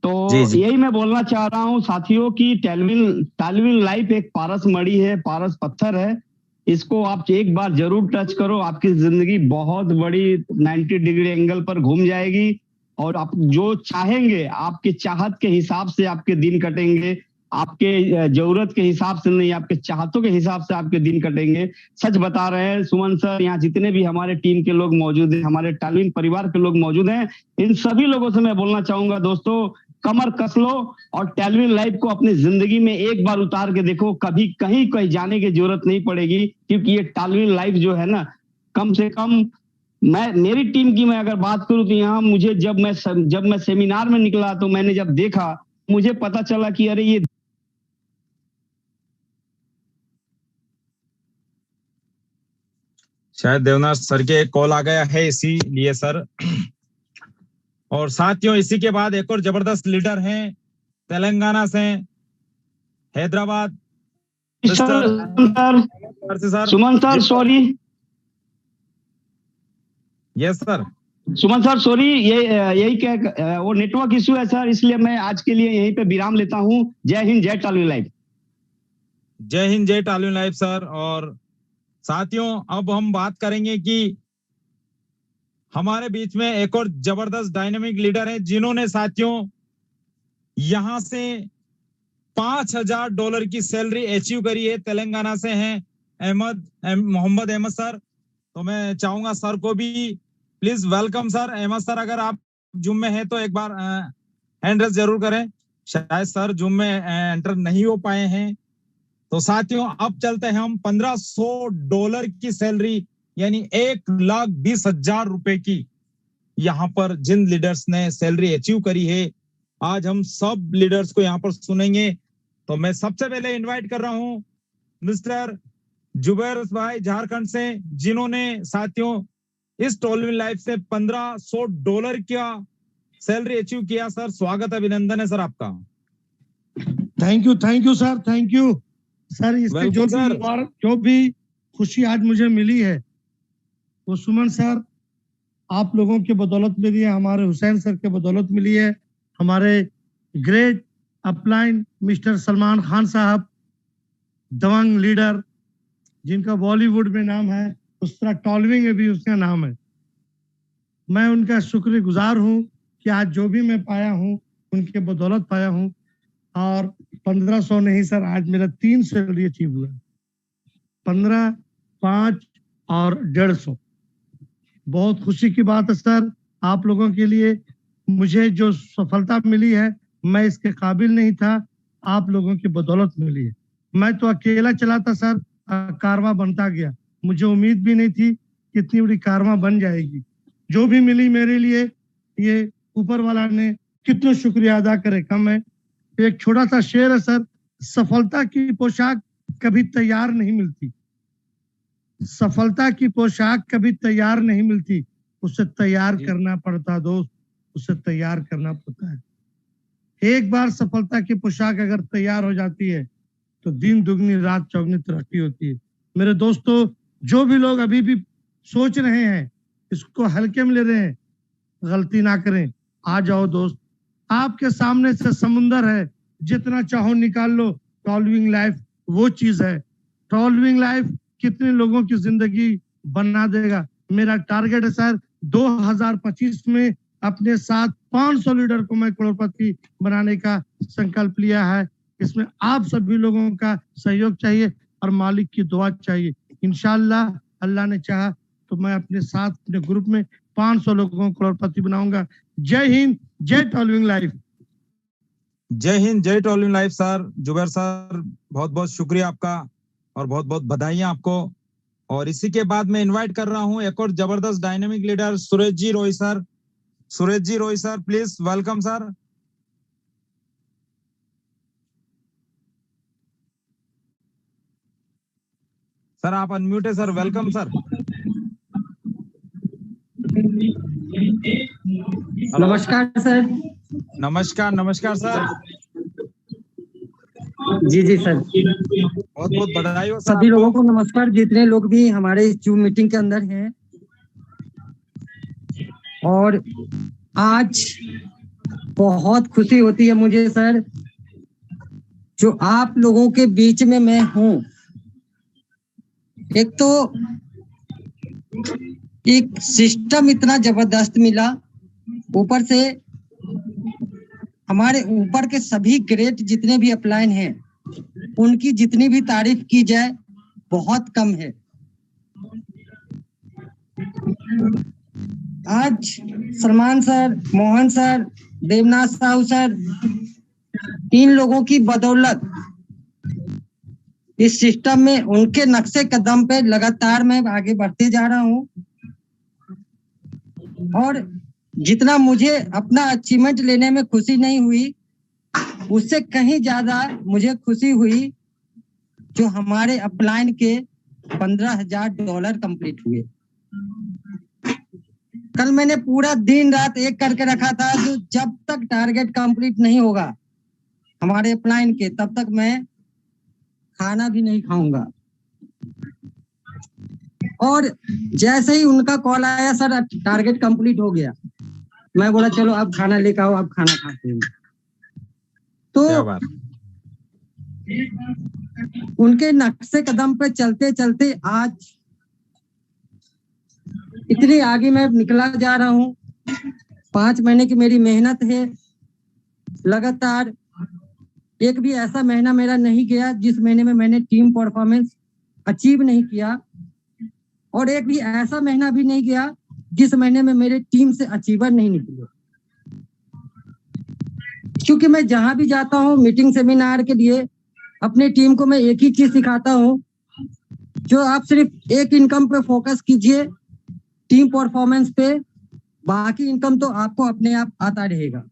तो यही मैं बोलना चाह रहा हूँ साथियों कि तालमीन लाइफ एक पारस मणि है, पारस पत्थर है। इसको आप एक बार जरूर टच करो, आपकी जिंदगी बहुत बड़ी 90 डिग्री एंगल पर घूम जाएगी, और आप जो चाहेंगे आपके चाहत के हिसाब से आपके दिन कटेंगे। आपके जरूरत के हिसाब से नहीं, आपके चाहतों के हिसाब से आपके दिन कटेंगे। सच बता रहे हैं सुमन सर, यहाँ जितने भी हमारे टीम के लोग मौजूद हैं, हमारे टालविन परिवार के लोग मौजूद हैं, इन सभी लोगों से मैं बोलना चाहूंगा दोस्तों, कमर कस लो और टालविन लाइफ को अपनी जिंदगी में एक बार उतार के देखो, कभी कहीं जाने की जरूरत नहीं पड़ेगी। क्योंकि ये टालविन लाइफ जो है ना, कम से कम मेरी टीम की मैं अगर बात करूं तो यहाँ मुझे जब मैं सेमिनार में निकला तो मैंने जब देखा, मुझे पता चला कि अरे ये शायद देवनाथ सर के एक कॉल आ गया है, इसीलिए सर। और साथियों, इसी के बाद एक और जबरदस्त लीडर हैं तेलंगाना से, हैदराबाद, सर सुमन सर सॉरी, यस सर सुमन सर सॉरी, यही क्या वो नेटवर्क इश्यू है सर, इसलिए मैं आज के लिए यहीं पे विराम लेता हूं। जय हिंद, जय टालविन लाइफ। जय हिंद, जय टालविन लाइफ सर। और साथियों, अब हम बात करेंगे कि हमारे बीच में एक और जबरदस्त डायनामिक लीडर है, जिन्होंने साथियों यहां से $5000 की सैलरी अचीव करी है। तेलंगाना से हैं मोहम्मद अहमद सर। तो मैं चाहूंगा सर को भी please welcome sir. Ahmed sir, अगर आप जूम में हैं तो एक बार हैंड रेज जरूर करें। शायद सर जूम में एंटर नहीं हो पाए हैं। तो साथियों, अब चलते हैं हम $1500 की सैलरी, यानी $1,20,000 की, यहाँ पर जिन लीडर्स ने सैलरी अचीव करी है, आज हम सब लीडर्स को यहाँ पर सुनेंगे। तो मैं सबसे पहले इनवाइट कर रहा हूँ मिस्टर जुबैर भाई झारखंड से, जिन्होंने साथियों इस टालविन लाइफ से $1500 का सैलरी अचीव किया। सर स्वागत, अभिनंदन है सर आपका। Thank you sir, thank you sir. इसके जो भी खुशी आज मुझे मिली है वो सुमन सर आप लोगों की बदौलत मिली है, हमारे हुसैन सर के बदौलत मिली है, हमारे great upline mister Salman Khan साहब, दबंग लीडर, जिनका बॉलीवुड में नाम है, उस तरह टालविन में भी उसका नाम है। मैं उनका शुक्रगुजार हूँ कि आज जो भी मैं पाया हूँ उनके बदौलत पाया हूँ। और 1500 नहीं सर, आज मेरा 3 सैलरी अचीव हुआ, 15, 5 और 150। बहुत खुशी की बात है सर आप लोगों के लिए। मुझे जो सफलता मिली है मैं इसके काबिल नहीं था, आप लोगों की बदौलत मिली है। मैं तो अकेला चला था सर, कारवां बनता गया, मुझे उम्मीद भी नहीं थी कि इतनी बड़ी कारवां बन जाएगी। जो भी मिली मेरे लिए, ये ऊपर वाला ने कितना शुक्रिया अदा करे कम है। एक छोटा सा शेर है सर, सफलता की पोशाक कभी तैयार नहीं मिलती, सफलता की पोशाक कभी तैयार नहीं मिलती, उसे तैयार करना पड़ता दोस्त, उसे तैयार करना पड़ता है। एक बार सफलता की पोशाक अगर तैयार हो जाती है तो दिन दुगनी रात चौगनी तरक्की होती है। मेरे दोस्तों, जो भी लोग अभी भी सोच रहे हैं, इसको हल्के में ले रहे हैं, गलती ना करें। आ जाओ दोस्त, आपके सामने से समुंदर है, जितना चाहो निकाल लो। टालविन लाइफ वो चीज है, टालविन लाइफ कितने लोगों की जिंदगी बना देगा। मेरा टारगेट है सर 2025 में अपने साथ 500 लीडर को मैं करोड़पति बनाने का संकल्प लिया है। इसमें आप सभी लोगों का सहयोग चाहिए और मालिक की दुआ चाहिए। इंशाल्लाह अल्लाह ने चाहा तो मैं अपने साथ अपने ग्रुप में 500 लोगों को करोड़पति बनाऊंगा। जय हिंद, जय टालविन लाइफ। जय हिंद, जय toluene life sir. Zubair sir, बहुत बहुत शुक्रिया आपका और बहुत बहुत बधाइयां आपको। और इसी के बाद मैं इनवाइट कर रहा हूं एक और जबरदस्त dynamic leader Suresh ji Roy sir. Suresh ji Roy sir, please welcome sir. Sir आप अनम्यूट है सर, वेलकम सर। नमस्कार सर। नमस्कार, नमस्कार सर। जी सर, बहुत बहुत बधाई हो सर। सभी लोगों को नमस्कार, जितने लोग भी हमारे इस जूम मीटिंग के अंदर हैं। और आज बहुत खुशी होती है मुझे सर, जो आप लोगों के बीच में मैं हूँ। एक तो एक सिस्टम इतना जबरदस्त मिला, ऊपर से हमारे ऊपर के सभी ग्रेट जितने भी अपलाइन हैं, उनकी जितनी भी तारीफ की जाए बहुत कम है। आज Salman sir, Mohan sir, Devnath Sahu sir, इन लोगों की बदौलत इस सिस्टम में उनके नक्शे कदम पे लगातार मैं आगे बढ़ते जा रहा हूँ। और जितना मुझे अपना अचीवमेंट लेने में खुशी नहीं हुई, उससे कहीं ज्यादा मुझे खुशी हुई जो हमारे अपलाइन के $15,000 कंप्लीट हुए। कल मैंने पूरा दिन रात एक करके रखा था, जो जब तक टारगेट कंप्लीट नहीं होगा हमारे अपलाइन के, तब तक मैं खाना भी नहीं खाऊंगा। और जैसे ही उनका कॉल आया, सर टारगेट कंप्लीट हो गया, मैं बोला चलो अब खाना लेकर आओ, अब खाना खाते हैं। तो उनके नक्शे कदम पे चलते चलते आज इतनी आगे मैं निकला जा रहा हूँ। 5 महीने की मेरी मेहनत है लगातार। एक भी ऐसा महीना मेरा नहीं गया जिस महीने में मैंने टीम परफॉर्मेंस अचीव नहीं किया, और एक भी ऐसा महीना भी नहीं गया जिस महीने में मेरे टीम से अचीवर नहीं निकले। क्योंकि मैं जहां भी जाता हूँ मीटिंग सेमिनार के लिए, अपने टीम को मैं एक ही चीज सिखाता हूँ, जो आप सिर्फ एक इनकम पे फोकस कीजिए, टीम परफॉर्मेंस पे, बाकी इनकम तो आपको अपने आप आता रहेगा।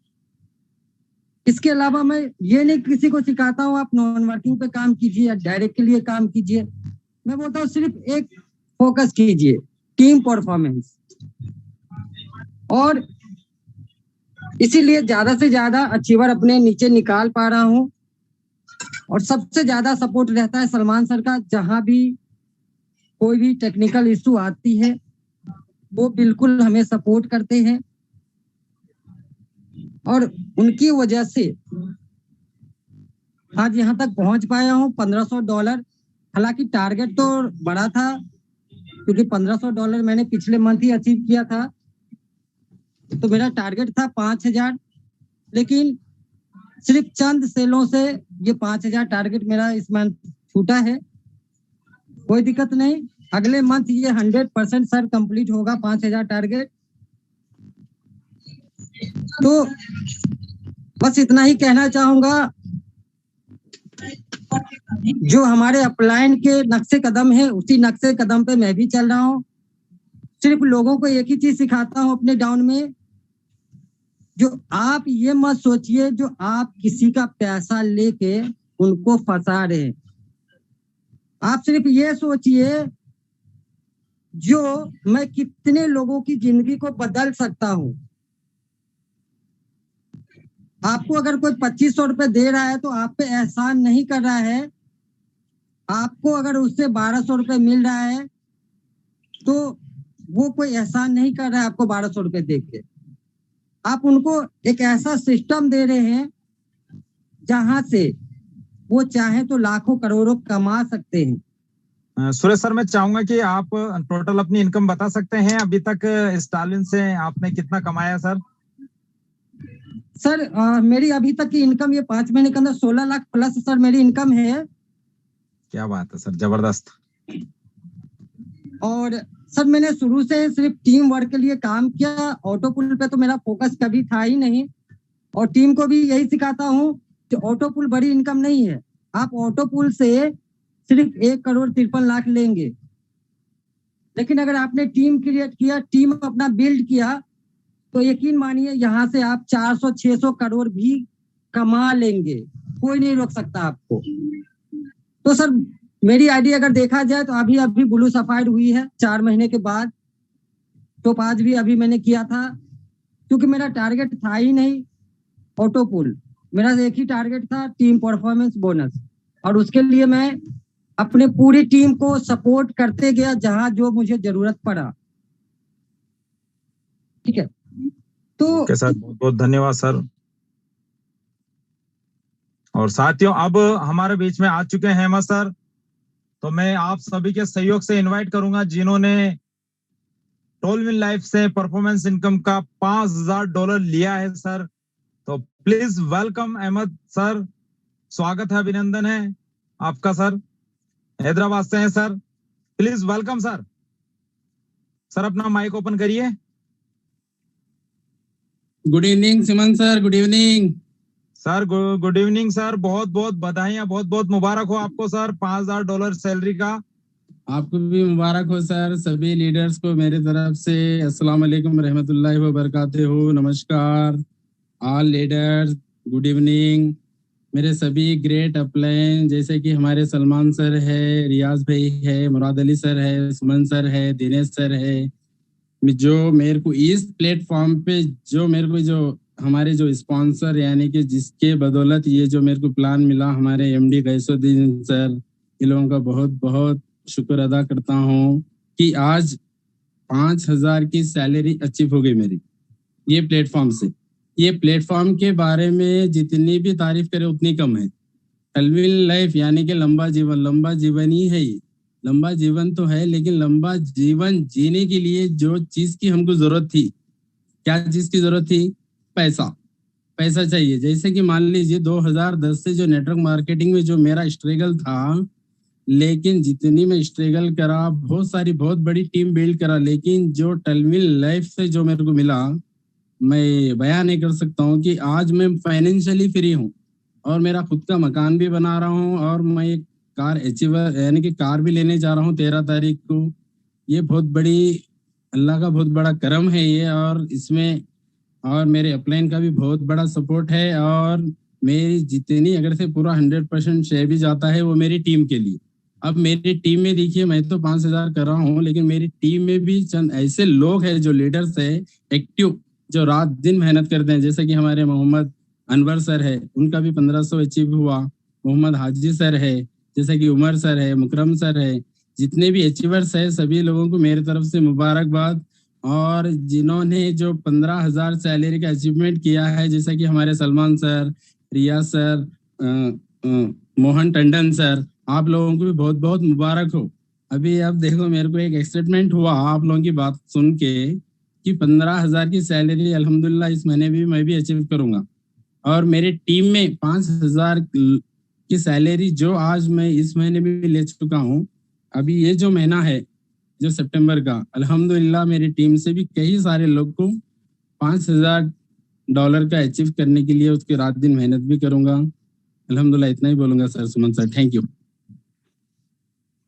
इसके अलावा मैं ये नहीं किसी को सिखाता हूँ आप नॉन वर्किंग पे काम कीजिए या डायरेक्ट के लिए काम कीजिए। मैं बोलता हूँ सिर्फ एक फोकस कीजिए, टीम परफॉर्मेंस। और इसीलिए ज्यादा से ज्यादा अचीवर अपने नीचे निकाल पा रहा हूँ। और सबसे ज्यादा सपोर्ट रहता है सलमान सर का। जहां भी कोई भी टेक्निकल इशू आती है, वो बिल्कुल हमें सपोर्ट करते हैं, और उनकी वजह से आज यहाँ तक पहुंच पाया हूँ। $1500, हालांकि टारगेट तो बड़ा था, क्योंकि $1500 मैंने पिछले मंथ ही अचीव किया था, तो मेरा टारगेट था 5000, लेकिन सिर्फ चंद सेलों से ये 5000 टारगेट मेरा इस मंथ छूटा है। कोई दिक्कत नहीं, अगले मंथ ये 100% सर कंप्लीट होगा 5000 टारगेट। तो बस इतना ही कहना चाहूंगा, जो हमारे अपलाइन के नक्शे कदम है, उसी नक्शे कदम पे मैं भी चल रहा हूँ। सिर्फ लोगों को एक ही चीज सिखाता हूँ अपने डाउन में, जो आप ये मत सोचिए जो आप किसी का पैसा लेके उनको फंसा रहे हैं। आप सिर्फ ये सोचिए जो मैं कितने लोगों की जिंदगी को बदल सकता हूँ। आपको अगर कोई 2500 रुपए दे रहा है तो आप पे एहसान नहीं कर रहा है। आपको अगर उससे 1200 रुपए मिल रहा है तो वो कोई एहसान नहीं कर रहा है आपको 1200 रुपए दे के। आप उनको एक ऐसा सिस्टम दे रहे हैं जहां से वो चाहे तो लाखों करोड़ों कमा सकते हैं। सुरेश सर, मैं चाहूंगा कि आप टोटल अपनी इनकम बता सकते हैं अभी तक स्टालिन से आपने कितना कमाया सर? सर मेरी अभी तक की इनकम ये 5 महीने के अंदर 16 लाख प्लस सर मेरी इनकम है। क्या बात है सर, जबरदस्त। और सर मैंने शुरू से सिर्फ टीम वर्क के लिए काम किया, ऑटो पुल पे तो मेरा फोकस कभी था ही नहीं। और टीम को भी यही सिखाता हूँ कि ऑटो पुल बड़ी इनकम नहीं है। आप ऑटो पुल से सिर्फ 1,53,00,000 लेंगे, लेकिन अगर आपने टीम क्रिएट किया, टीम अपना बिल्ड किया, तो यकीन मानिए यहाँ से आप 400-600 करोड़ भी कमा लेंगे। कोई नहीं रोक सकता आपको। तो सर मेरी आईडी अगर देखा जाए तो अभी ब्लू सफाइड हुई है 4 महीने के बाद। तो 5 भी अभी मैंने किया था, क्योंकि मेरा टारगेट था ही नहीं ऑटो पुल। मेरा एक ही टारगेट था, टीम परफॉर्मेंस बोनस। और उसके लिए मैं अपने पूरी टीम को सपोर्ट करते गया जहां जो मुझे जरूरत पड़ा। ठीक है, तो सर बहुत बहुत धन्यवाद सर। और साथियों, अब हमारे बीच में आ चुके हैं हेमंत सर। तो मैं आप सभी के सहयोग से इनवाइट करूंगा जिन्होंने टोलविन लाइफ से परफॉर्मेंस इनकम का $5,000 लिया है सर। तो प्लीज वेलकम अहमद सर, स्वागत है, अभिनंदन है आपका सर, हैदराबाद से हैं sir, please welcome sir. Sir अपना माइक ओपन करिए। Good evening Suman sir, good evening sir, good evening sir, बहुत बहुत बधाइयां, बहुत बहुत मुबारक हो आपको सर $5000 सैलरी का। आपको भी मुबारक हो सर। सभी लीडर्स को मेरी तरफ से अस्सलाम वालेकुम रहमतुल्लाहि व बरकातहू, नमस्कार ऑल लीडर्स, गुड इवनिंग। मेरे सभी ग्रेट अपलाइन जैसे कि हमारे सलमान सर है, रियाज भाई है, मुराद अली सर है, सुमन सर है, दिनेश सर है, जो मेरे को इस प्लेटफॉर्म पे जो हमारे जो स्पॉन्सर यानी कि जिसके बदौलत ये जो मेरे को प्लान मिला, हमारे एमडी गैसुद्दीन सर, इन लोगों का बहुत बहुत शुक्र अदा करता हूँ कि आज 5000 की सैलरी अचीव हो गई मेरी ये प्लेटफॉर्म से। ये प्लेटफॉर्म के बारे में जितनी भी तारीफ करे उतनी कम है। टलविल लाइफ यानी कि लंबा जीवन ही है ये। लंबा जीवन तो है, लेकिन लंबा जीवन जीने के लिए जो चीज की हमको जरूरत थी, क्या चीज की जरूरत थी? पैसा चाहिए। जैसे कि मान लीजिए 2010 से जो नेटवर्क मार्केटिंग में जो मेरा स्ट्रगल था, लेकिन जितनी मैं स्ट्रगल करा, बहुत बड़ी टीम बिल्ड करा, लेकिन जो टलविल लाइफ से जो मेरे को मिला, मैं बयान नहीं कर सकता हूँ कि आज मैं फाइनेंशियली फ्री हूँ और मेरा खुद का मकान भी बना रहा हूँ और मैं एक कार अचीवर यानी कि कार भी लेने जा रहा हूँ 13 तारीख को। ये बहुत बड़ी अल्लाह का बहुत बड़ा करम है ये, और इसमें और मेरे अपलाइन का भी बहुत बड़ा सपोर्ट है, और मेरी जितनी अगर से पूरा 100% शेयर भी जाता है वो मेरी टीम के लिए। अब मेरी टीम में देखिए, मैं तो 5000 कर रहा हूँ, लेकिन मेरी टीम में भी चंद ऐसे लोग हैं जो लीडर्स है एक्टिव, जो रात दिन मेहनत करते हैं। जैसे कि हमारे मोहम्मद अनवर सर है, उनका भी 1500 अचीव हुआ। मोहम्मद हाजी सर है, जैसे कि उमर सर है, मुकरम सर है, जितने भी अचीवर्स है सभी लोगों को मेरी तरफ से मुबारकबाद। और जिन्होंने जो 15000 सैलरी का अचीवमेंट किया है, जैसे कि हमारे सलमान सर, रियाज सर, मोहन टंडन सर, आप लोगों को भी बहुत बहुत मुबारक हो। अभी अब देखो, मेरे को एक एक्साइटमेंट हुआ आप लोगों की बात सुन के कि 15000 की सैलरी अल्हम्दुलिल्लाह इस महीने भी मैं भी अचीव करूंगा। और मेरी टीम में 5000 की सैलरी जो आज मैं इस महीने में भी ले चुका हूँ। अभी ये जो महीना है जो सितंबर का, अल्हम्दुलिल्लाह मेरी टीम से भी कई सारे लोग को $5000 का अचीव करने के लिए उसके रात दिन मेहनत भी करूंगा। अल्हम्दुलिल्लाह इतना ही बोलूंगा sir. Suman sir, thank you.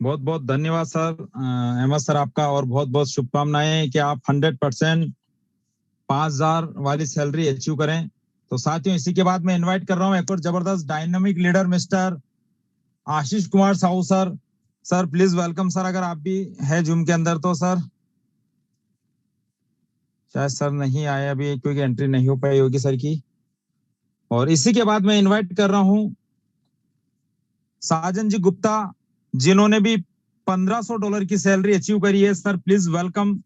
बहुत बहुत धन्यवाद सर, अहमद सर आपका, और बहुत बहुत शुभकामनाएं कि आप 100% 5000 वाली सैलरी अचीव करें। तो साथियों, इसी के बाद मैं इनवाइट कर रहा हूं एक और जबरदस्त dynamic leader mister Ashish Kumar Sahu sir. Sir please welcome sir, अगर आप भी है जूम के अंदर तो सर। शायद सर नहीं आए अभी क्योंकि एंट्री नहीं हो पाई होगी सर की। और इसी के बाद मैं इनवाइट कर रहा हूं साजन जी गुप्ता, जिन्होंने भी $1500 की सैलरी अचीव करी है। Sir please welcome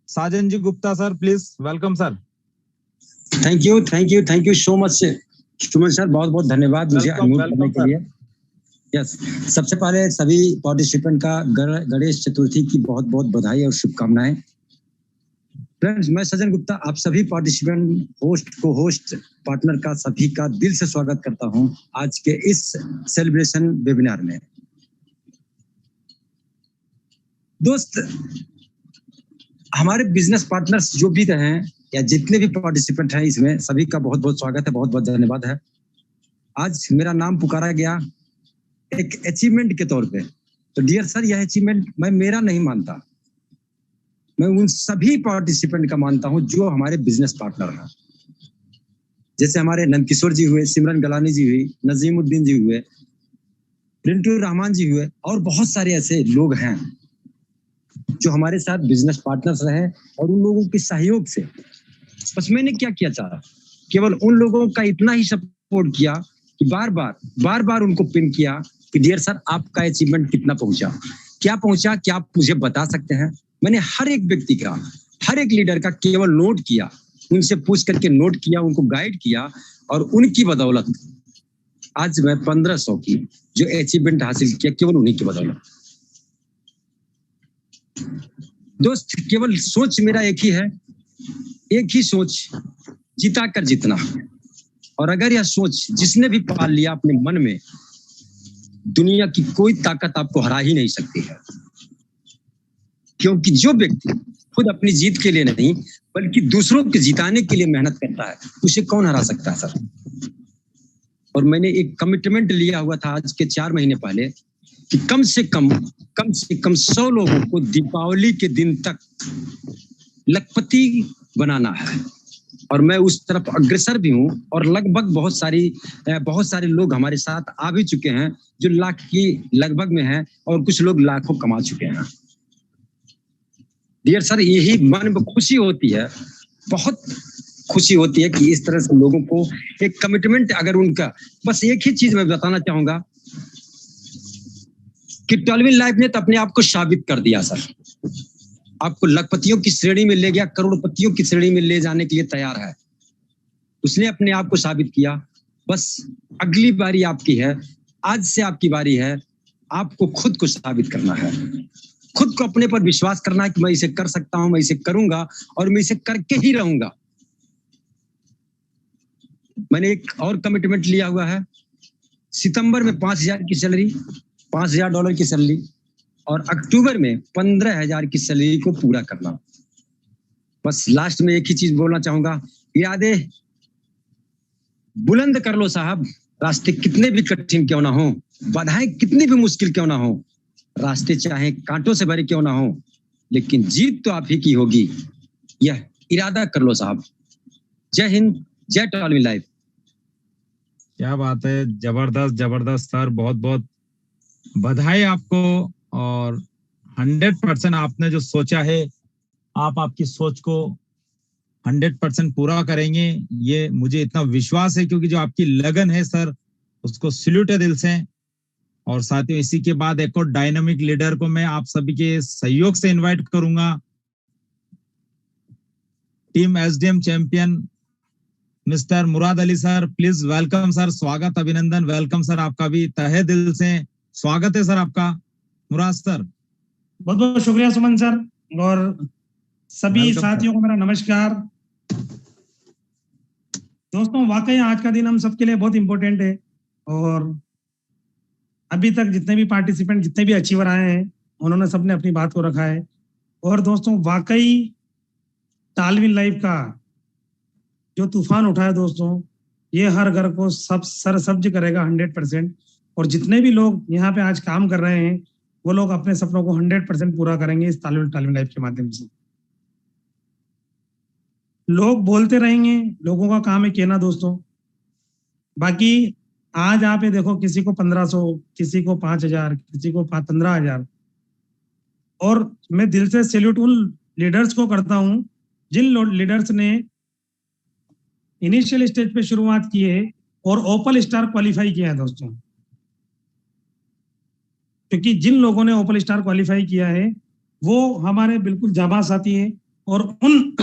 Sajan ji Gupta sir, please welcome sir. Thank you so much Suman sir, बहुत बहुत धन्यवाद मुझे अनम्यूट करने के लिए। यस, सबसे पहले सभी पार्टिसिपेंट का गणेश चतुर्थी की बहुत बहुत बधाई और शुभकामनाएं। फ्रेंड्स, मैं सजन गुप्ता आप सभी पार्टिसिपेंट, होस्ट, को होस्ट, पार्टनर का सभी का दिल से स्वागत करता हूं आज के इस सेलिब्रेशन वेबिनार में। दोस्त, हमारे बिजनेस पार्टनर्स जो भी रहे या जितने भी पार्टिसिपेंट हैं इसमें, सभी का बहुत बहुत स्वागत है, बहुत बहुत धन्यवाद है। आज मेरा नाम पुकारा गया एक अचीवमेंट के तौर पे, तो डियर सर यह अचीवमेंट मैं मेरा नहीं मानता, मैं उन सभी पार्टिसिपेंट का मानता हूं जो हमारे बिजनेस पार्टनर हैं। जैसे हमारे नंदकिशोर जी हुए, सिमरन गलानी जी हुई, नजीमुद्दीन जी हुए, रिंटू रहमान जी हुए, और बहुत सारे ऐसे लोग हैं जो हमारे साथ बिजनेस पार्टनर्स रहे। और उन लोगों के सहयोग से बस मैंने क्या किया चाहा, केवल उन लोगों का इतना ही सपोर्ट किया कि बार बार उनको पिन किया कि डियर सर आपका अचीवमेंट कितना पहुंचा, क्या आप मुझे बता सकते हैं। मैंने हर एक व्यक्ति का, हर एक लीडर का केवल नोट किया, उनसे पूछ करके नोट किया, उनको गाइड किया, और उनकी बदौलत आज मैं 1500 की जो अचीवमेंट हासिल किया, केवल उन्हीं की बदौलत। दोस्त, केवल सोच मेरा एक ही है, एक ही सोच, जिता कर जीतना। और अगर यह सोच जिसने भी पाल लिया अपने मन में, दुनिया की कोई ताकत आपको हरा ही नहीं सकती है। क्योंकि जो व्यक्ति खुद अपनी जीत के लिए नहीं बल्कि दूसरों के जिताने के लिए मेहनत करता है, उसे कौन हरा सकता है सर। और मैंने एक कमिटमेंट लिया हुआ था आज के 4 महीने पहले कि कम से कम 100 लोगों को दीपावली के दिन तक लखपति बनाना है। और मैं उस तरफ अग्रसर भी हूं और लगभग बहुत सारे लोग हमारे साथ आ भी चुके हैं जो लाख की लगभग में हैं और कुछ लोग लाखों कमा चुके हैं। डियर सर, यही मन में खुशी होती है, बहुत खुशी होती है कि इस तरह से लोगों को एक कमिटमेंट, अगर उनका, बस एक ही चीज मैं बताना चाहूंगा कि 12 इन लाइफ ने तो अपने आप को साबित कर दिया सर। आपको लखपतियों की श्रेणी में ले गया, करोड़पतियों की श्रेणी में ले जाने के लिए तैयार है। उसने अपने आप को साबित किया। बस अगली बारी आपकी है, आज से आपकी बारी है। आपको खुद को साबित करना है, खुद को अपने पर विश्वास करना है कि मैं इसे कर सकता हूं, मैं इसे करूंगा और मैं इसे करके ही रहूंगा। मैंने एक और कमिटमेंट लिया हुआ है, सितंबर में 5,000 की सैलरी, $5,000 की सैलरी, और अक्टूबर में 15,000 की सैलरी को पूरा करना। बस लास्ट में एक ही चीज बोलना चाहूंगा, इरादे बुलंद कर लो साहब, रास्ते कितने भी कठिन क्यों ना हो, बाधाएं कितनी भी मुश्किल क्यों ना हो, रास्ते चाहे कांटों से भरे क्यों ना हो, लेकिन जीत तो आप ही की होगी। यह इरादा कर लो साहब। जय हिंद, जय 12 इन लाइफ। क्या बात है, जबरदस्त जबरदस्त सर, बहुत बहुत बधाई आपको। और 100% आपने जो सोचा है, आप आपकी सोच को 100% पूरा करेंगे, ये मुझे इतना विश्वास है, क्योंकि जो आपकी लगन है सर, उसको सैल्यूट है दिल से। और साथियों, इसी के बाद एक और डायनामिक लीडर को मैं आप सभी के सहयोग से इनवाइट करूंगा। Team SDM champion mister Murad Ali sir, please welcome sir, स्वागत, अभिनंदन, वेलकम सर, आपका भी तहे दिल से स्वागत है सर आपका। मुराद सर, बहुत बहुत शुक्रिया सुमन सर, और सभी साथियों को मेरा नमस्कार। दोस्तों, वाकई आज का दिन हम सबके लिए बहुत इंपॉर्टेंट है, और अभी तक जितने भी पार्टिसिपेंट, जितने भी अचीवर आए हैं, उन्होंने सबने अपनी बात को रखा है। और दोस्तों, वाकई 12 इन लाइफ का जो तूफान उठा है दोस्तों, ये हर घर को सब सरसब्ज करेगा 100%। और जितने भी लोग यहाँ पे आज काम कर रहे हैं, वो लोग अपने सपनों को 100% पूरा करेंगे इस 12 इन लाइफ के माध्यम से। लोग बोलते रहेंगे, लोगों का काम है कहना दोस्तों। बाकी आज आप ये देखो, किसी को 1500, किसी को 5,000, किसी को 15,000। और मैं दिल से सैल्यूट उन लीडर्स को करता हूं जिन लीडर्स ने इनिशियल स्टेज पे शुरुआत की है और ओपल स्टार क्वालिफाई किया है दोस्तों। क्योंकि जिन लोगों ने ओपल स्टार क्वालिफाई किया है वो हमारे बिल्कुल जाबाज साथी हैं, और उन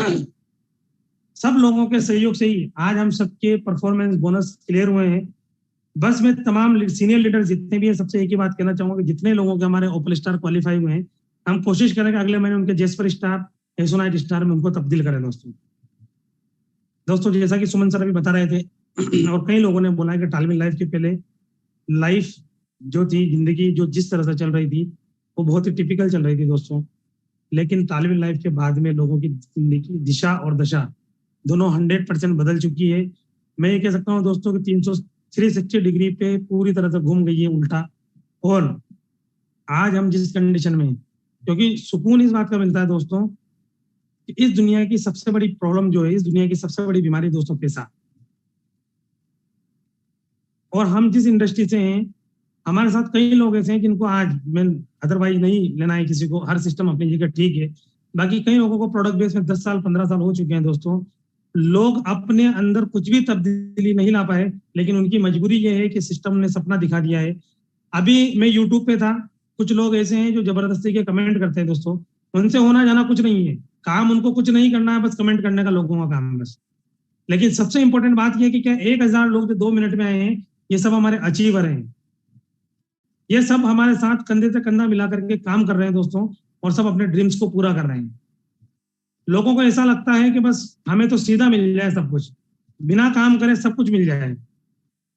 सब लोगों के सहयोग से ही आज हम सबके परफॉर्मेंस बोनस क्लियर हुए हैं। बस मैं तमाम सीनियर लीडर जितने भी हैं, सबसे एक ही बात कहना चाहूंगा कि जितने लोगों के हमारे ओपल स्टार क्वालिफाई हुए हैं, हम कोशिश करेंगे अगले महीने उनके जेस्पर स्टार, एसोनाइट स्टार में उनको तब्दील करें दोस्तों। जैसा कि सुमन सर अभी बता रहे थे और कई लोगों ने बोला कि 12 इन लाइफ के पहले लाइफ जो थी, जिंदगी जो जिस तरह से चल रही थी, वो बहुत ही टिपिकल चल रही थी दोस्तों। लेकिन 12 इन लाइफ के बाद में लोगों की जिंदगी दिशा और दशा दोनों 100% बदल चुकी है। मैं ये कह सकता हूँ दोस्तों कि 360 डिग्री पे पूरी तरह से घूम गई है उल्टा। और आज हम जिस कंडीशन में, क्योंकि सुकून इस बात का मिलता है दोस्तों कि इस दुनिया की सबसे बड़ी प्रॉब्लम जो है, इस दुनिया की सबसे बड़ी बीमारी दोस्तों पैसा। और हम जिस इंडस्ट्री से हैं, हमारे साथ कई लोग ऐसे हैं जिनको आज, मैं अदरवाइज नहीं लेना है किसी को, हर सिस्टम अपनी जगह ठीक है। बाकी कई लोगों को प्रोडक्ट बेस में 10 साल 15 साल हो चुके हैं दोस्तों। लोग अपने अंदर कुछ भी तब्दीली नहीं ला पाए, लेकिन उनकी मजबूरी ये है कि सिस्टम ने सपना दिखा दिया है। अभी मैं यूट्यूब पे था, कुछ लोग ऐसे हैं जो जबरदस्ती के कमेंट करते हैं दोस्तों। उनसे होना जाना कुछ नहीं है, काम उनको कुछ नहीं करना है, बस कमेंट करने का लोगों का काम है बस। लेकिन सबसे इंपॉर्टेंट बात यह है कि क्या 1000 लोग जो 2 मिनट में आए हैं, ये सब हमारे अचीवर हैं। ये सब हमारे साथ कंधे से कंधा मिला करके काम कर रहे हैं दोस्तों, और सब अपने ड्रीम्स को पूरा कर रहे हैं। लोगों को ऐसा लगता है कि बस हमें तो सीधा मिल जाए सब कुछ, बिना काम करे सब कुछ मिल जाए।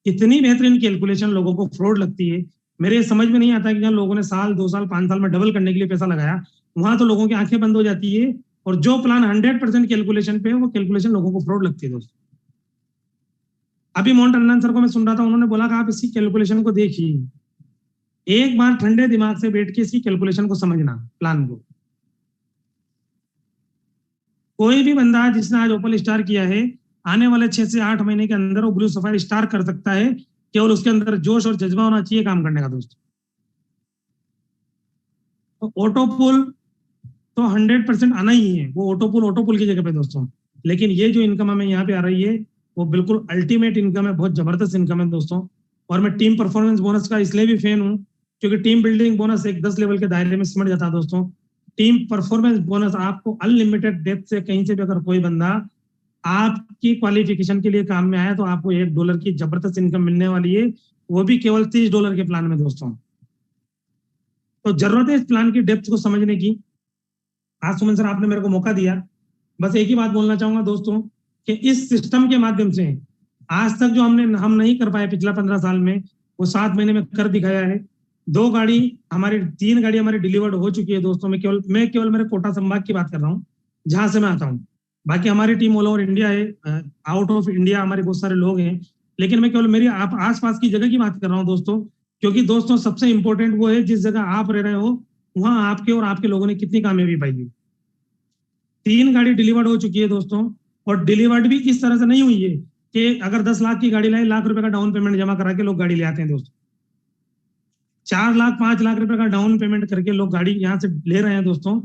इतनी बेहतरीन कैलकुलेशन लोगों को फ्रॉड लगती है, मेरे समझ में नहीं आता कि जहाँ लोगों ने साल 2 साल 5 साल में डबल करने के लिए पैसा लगाया, वहां तो लोगों की आंखें बंद हो जाती है, और जो प्लान 100% कैलकुलेशन पे है वो कैलकुलेशन लोगों को फ्रॉड लगती है दोस्तों। अभी मोहन टंडन सर को मैं सुन रहा था, उन्होंने बोला कि आप इसकी कैलकुलेशन को देखिए, एक बार ठंडे दिमाग से बैठ के इसकी कैलकुलेशन को समझना, प्लान को। कोई भी बंदा जिसने आज ओपल स्टार किया है, आने वाले 6 से 8 महीने के अंदर वो ब्लू सफायर स्टार कर सकता है, केवल उसके अंदर जोश और जज्बा होना चाहिए काम करने का दोस्तों। तो ऑटो पुल तो 100% आना ही है, वो ऑटो पुल की जगह पे दोस्तों। लेकिन ये जो इनकम हमें यहाँ पे आ रही है वो बिल्कुल अल्टीमेट इनकम है, बहुत जबरदस्त इनकम है दोस्तों। और मैं टीम परफॉर्मेंस बोनस का इसलिए भी फैन हूँ क्योंकि टीम बिल्डिंग बोनस एक 10 लेवल के दायरे में सिमट जाता है दोस्तों। टीम परफॉर्मेंस बोनस आपको अनलिमिटेड डेप्थ से कहीं से भी अगर कोई बंदा आपकी क्वालिफिकेशन के लिए काम में आया तो आपको $1 की जबरदस्त इनकम मिलने वाली है, वो भी केवल $30 के प्लान में दोस्तों। तो जरूरत है इस प्लान की डेप्थ को समझने की। आज सुमन सर आपने मेरे को मौका दिया, बस एक ही बात बोलना चाहूंगा दोस्तों कि इस सिस्टम के माध्यम से आज तक जो हम नहीं कर पाए पिछला 15 साल में, वो 7 महीने में कर दिखाया है। 3 गाड़ी हमारी डिलीवर्ड हो चुकी है दोस्तों। मैं केवल मेरे कोटा संभाग की बात कर रहा हूँ जहां से मैं आता हूँ। बाकी हमारी टीम ऑल ओवर इंडिया है, आउट ऑफ इंडिया हमारे बहुत सारे लोग हैं, लेकिन मैं केवल मेरी आप आसपास की जगह की बात कर रहा हूँ दोस्तों। क्योंकि दोस्तों सबसे इंपॉर्टेंट वो है जिस जगह आप रह रहे हो वहां आपके और आपके लोगों ने कितनी कामयाबी पाई है। 3 गाड़ी डिलीवर्ड हो चुकी है दोस्तों, और डिलीवर्ड भी इस तरह से नहीं हुई है कि अगर 10 लाख की गाड़ी लाए, ₹1,00,000 का डाउन पेमेंट जमा करा के लोग गाड़ी ले आते हैं दोस्तों। 4 लाख 5 लाख रुपए का डाउन पेमेंट करके लोग गाड़ी यहाँ से ले रहे हैं दोस्तों।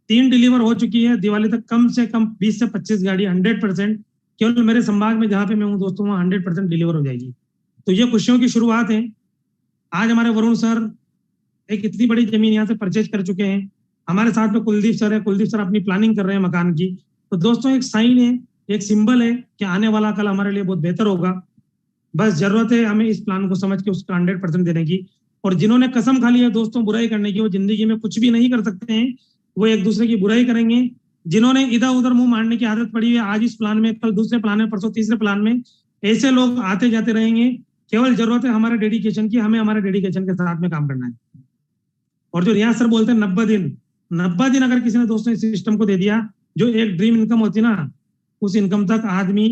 3 डिलीवर हो चुकी है, दिवाली तक कम से कम 20 से 25 गाड़ी 100% केवल मेरे संभाग में जहां पे मैं हूँ दोस्तों वहाँ 100% डिलीवर हो जाएगी। तो ये खुशियों की शुरुआत है। आज हमारे वरुण सर एक इतनी बड़ी जमीन यहाँ से परचेज कर चुके हैं, हमारे साथ में कुलदीप सर है, कुलदीप सर अपनी प्लानिंग कर रहे हैं मकान की। तो दोस्तों एक साइन है, एक सिंबल है कि आने वाला कल हमारे लिए बहुत बेहतर होगा। बस जरूरत है हमें इस प्लान को समझ के उसका 100% देने की। और जिन्होंने कसम खा ली है दोस्तों बुराई करने की, वो जिंदगी में कुछ भी नहीं कर सकते हैं, वो एक दूसरे की बुराई करेंगे। जिन्होंने इधर उधर मुंह मारने की आदत पड़ी है, आज इस प्लान में, कल दूसरे प्लान में, परसों तीसरे प्लान में, ऐसे लोग आते जाते रहेंगे। केवल जरूरत है हमारे डेडिकेशन की, हमें हमारे डेडिकेशन के साथ में काम करना है। और जो रियाज सर बोलते हैं 90 दिन अगर किसी ने दोस्तों इस सिस्टम को दे दिया, जो एक ड्रीम इनकम होती है ना, उस इनकम तक आदमी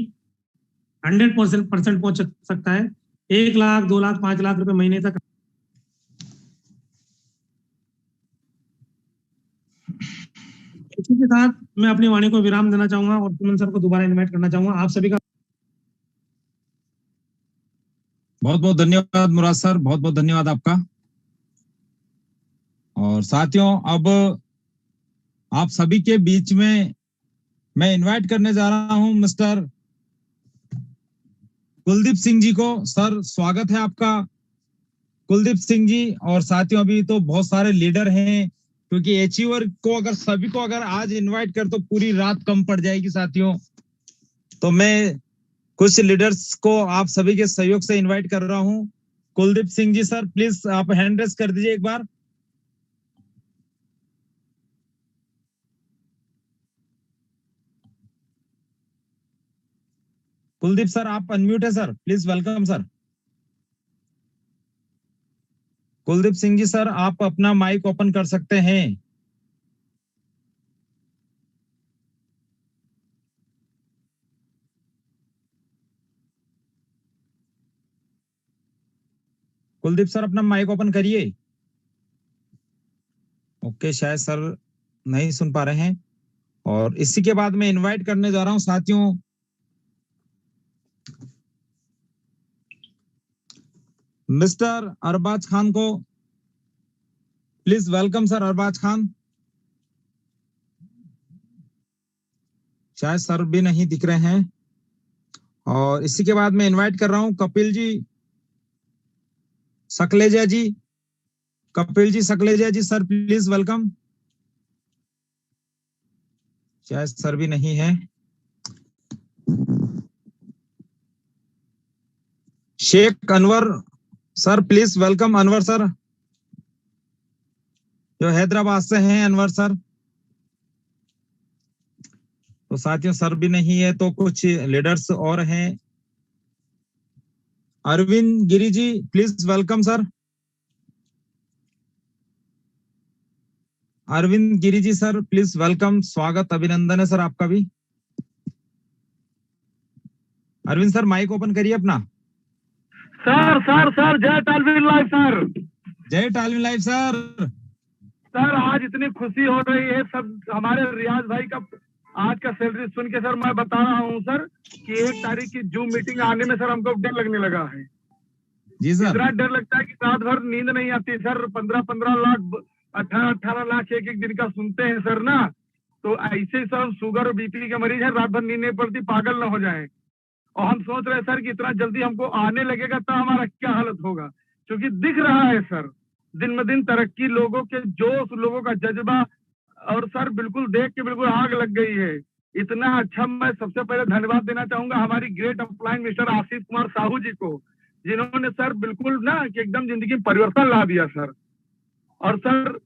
100% पहुंच सकता है। 1 लाख 2 लाख 5 लाख रुपए महीने तक। इसी के साथ मैं अपनी वाणी को विराम देना चाहूंगा और सुमन सर को दोबारा इनवाइट करना चाहूंगा। आप सभी का बहुत बहुत धन्यवाद मुराद सर, बहुत बहुत धन्यवाद आपका। और साथियों, अब आप सभी के बीच में मैं इनवाइट करने जा रहा हूं मिस्टर कुलदीप सिंह जी को। सर स्वागत है आपका कुलदीप सिंह जी। और साथियों अभी तो बहुत सारे लीडर हैं, क्योंकि अचीवर को अगर सभी को अगर आज इनवाइट कर तो पूरी रात कम पड़ जाएगी साथियों। तो मैं कुछ लीडर्स को आप सभी के सहयोग से इनवाइट कर रहा हूं। कुलदीप सिंह जी सर प्लीज आप हैंड रेस कर दीजिए एक बार। कुलदीप सर आप अनम्यूट है sir, please welcome sir. Kuldeep Singh ji sir आप अपना माइक ओपन कर सकते हैं। कुलदीप सर अपना माइक ओपन करिए। ओके, शायद सर नहीं सुन पा रहे हैं। और इसी के बाद मैं इनवाइट करने जा रहा हूं साथियों मिस्टर अरबाज खान को। Please welcome sir Arbaaz Khan. शायद सर भी नहीं दिख रहे हैं। और इसी के बाद मैं इनवाइट कर रहा हूं Kapil ji Sakleja ji. Kapil ji Sakleja ji sir please welcome. शायद सर भी नहीं है। Sheikh Anwar sir please welcome Anwar sir, जो हैदराबाद से हैं अनवर सर। तो साथियों सर भी नहीं है तो कुछ लीडर्स और हैं। Arvind Giri ji, please welcome sir. Arvind Giri ji sir, please welcome, स्वागत अभिनंदन है सर आपका भी। अरविंद सर माइक ओपन करिए अपना। सर सर सर जय टालविन लाइव सर। जय टालविन लाइव सर। सर आज इतनी खुशी हो रही है, सब हमारे रियाज भाई का आज का सैलरी सुन के सर मैं बता रहा हूँ सर कि 1 तारीख की जूम मीटिंग आने में सर हमको डर लगने लगा है। जी सर। इतना डर लगता है कि रात भर नींद नहीं आती सर। 15-15 लाख 18-18 लाख एक दिन का सुनते हैं सर ना, तो ऐसे ही सर शुगर और बीपी के मरीज है, रात भर नींद नहीं पड़ती, पागल ना हो जाए। और हम सोच रहे हैं सर कि इतना जल्दी हमको आने लगेगा तो हमारा क्या हालत होगा, क्योंकि दिख रहा है सर दिन ब दिन तरक्की, लोगों के जोश, लोगों का जज्बा, और सर बिल्कुल देख के बिल्कुल आग लग गई है। इतना अच्छा मैं सबसे पहले धन्यवाद देना चाहूंगा हमारी great upline mister Ashish Kumar Sahu जी को, जिन्होंने सर बिल्कुल ना कि एकदम जिंदगी में परिवर्तन ला दिया सर। और सर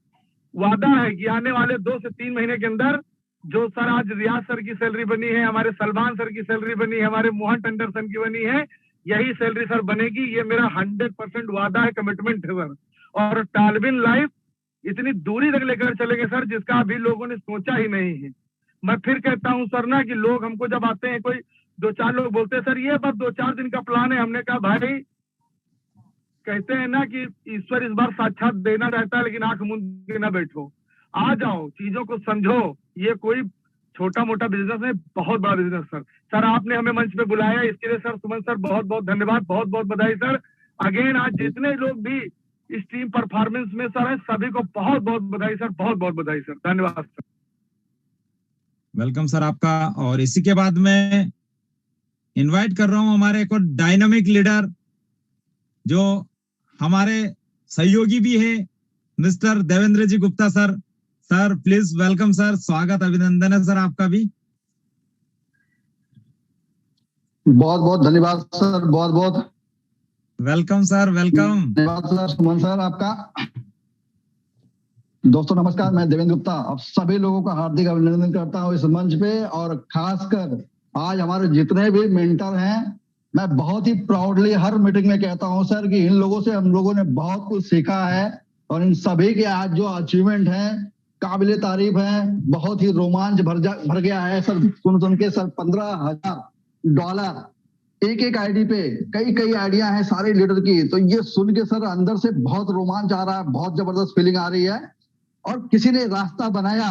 वादा है कि आने वाले 2 से 3 महीने के अंदर जो सर आज रियाज सर की सैलरी बनी है, हमारे सलमान सर की सैलरी बनी है, हमारे मोहन टंडन सर की बनी है, यही सैलरी सर बनेगी। ये मेरा 100% वादा है, कमिटमेंट है सर। और टालविन लाइव इतनी दूरी तक लेकर चलेंगे सर जिसका अभी लोगों ने सोचा ही नहीं है। मैं फिर कहता हूं सर ना कि लोग हमको जब आते हैं, कोई 2-4 लोग बोलते हैं सर ये बस 2-4 दिन का प्लान है। हमने कहा भाई, कहते हैं ना कि ईश्वर इस बार साक्षात देना चाहता है लेकिन आंख मूंद के ना बैठो, आ जाओ, चीजों को समझो। ये कोई छोटा मोटा बिजनेस नहीं, बहुत बड़ा बिजनेस सर। सर आपने हमें मंच पे बुलाया, इसके लिए सर सुमन सर बहुत बहुत धन्यवाद, बहुत बहुत बधाई सर। अगेन आज जितने लोग भी इस टीम परफॉर्मेंस में सर है, सभी को बहुत बहुत बधाई सर, बहुत बहुत बधाई सर, धन्यवाद सर। वेलकम सर आपका। और इसी के बाद मैं इनवाइट कर रहा हूं हमारे एक और डायनामिक लीडर जो हमारे सहयोगी भी है, mister Devendra ji Gupta sir. Sir please welcome sir, स्वागत अभिनंदन है सर आपका भी। बहुत बहुत धन्यवाद सर, बहुत बहुत वेलकम सर, वेलकम। धन्यवाद सर, सुमन सर आपका। दोस्तों नमस्कार, मैं देवेंद्र गुप्ता आप सभी लोगों का हार्दिक अभिनंदन करता हूं इस मंच पे, और खासकर आज हमारे जितने भी मेंटर हैं, मैं बहुत ही प्राउडली हर मीटिंग में कहता हूं सर कि इन लोगों से हम लोगों ने बहुत कुछ सीखा है, और इन सभी के आज जो अचीवमेंट हैं काबिले तारीफ है। बहुत ही रोमांच भर गया है सर सुन के सर। $15,000 एक आईडी पे, कई आइडिया हैं सारे लीडर की, तो ये सुन के सर अंदर से बहुत रोमांच आ रहा है, बहुत जबरदस्त फीलिंग आ रही है। और किसी ने रास्ता बनाया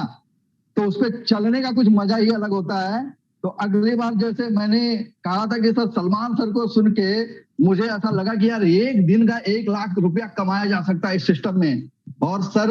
तो उस पर चलने का कुछ मजा ही अलग होता है। तो अगली बार जैसे मैंने कहा था कि सर सलमान सर को सुन के मुझे ऐसा लगा कि यार एक दिन का 1 लाख रुपया कमाया जा सकता है इस सिस्टम में, और सर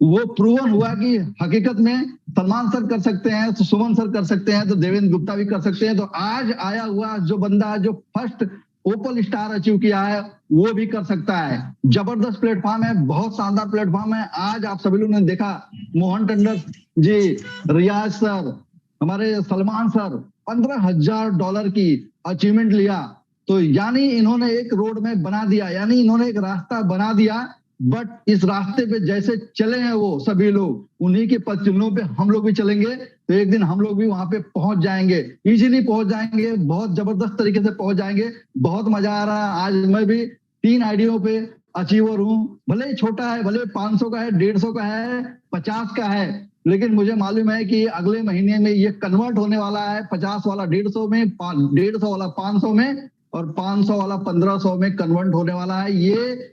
वो प्रूवन हुआ कि हकीकत में सलमान सर कर सकते हैं, तो सुमन सर कर सकते हैं, तो देवेंद्र गुप्ता भी कर सकते हैं। तो आज आया हुआ जो बंदा जो फर्स्ट ओपल स्टार अचीव किया है वो भी कर सकता है। जबरदस्त प्लेटफॉर्म है, बहुत शानदार प्लेटफॉर्म है। आज आप सभी लोगों ने देखा मोहन टंडन जी, रियाज सर, हमारे सलमान सर $15,000 की अचीवमेंट लिया, तो यानी इन्होंने एक रोड में बना दिया, यानी इन्होंने एक रास्ता बना दिया। बट इस रास्ते पे जैसे चले हैं वो सभी लोग, उन्हीं के पद चिन्हों पे हम लोग भी चलेंगे, तो एक दिन हम लोग भी वहां पे पहुंच जाएंगे, इजीली पहुंच जाएंगे, बहुत जबरदस्त तरीके से पहुंच जाएंगे। बहुत मजा आ रहा है। आज मैं भी 3 आईडियों पे अचीवर हूँ, भले ही छोटा है, भले 500 का है, 150 का है, 50 का है, लेकिन मुझे मालूम है कि अगले महीने में ये कन्वर्ट होने वाला है। 50 वाला 150 में, 150 वाला 500 में, और 500 वाला 1500 में कन्वर्ट होने वाला है। ये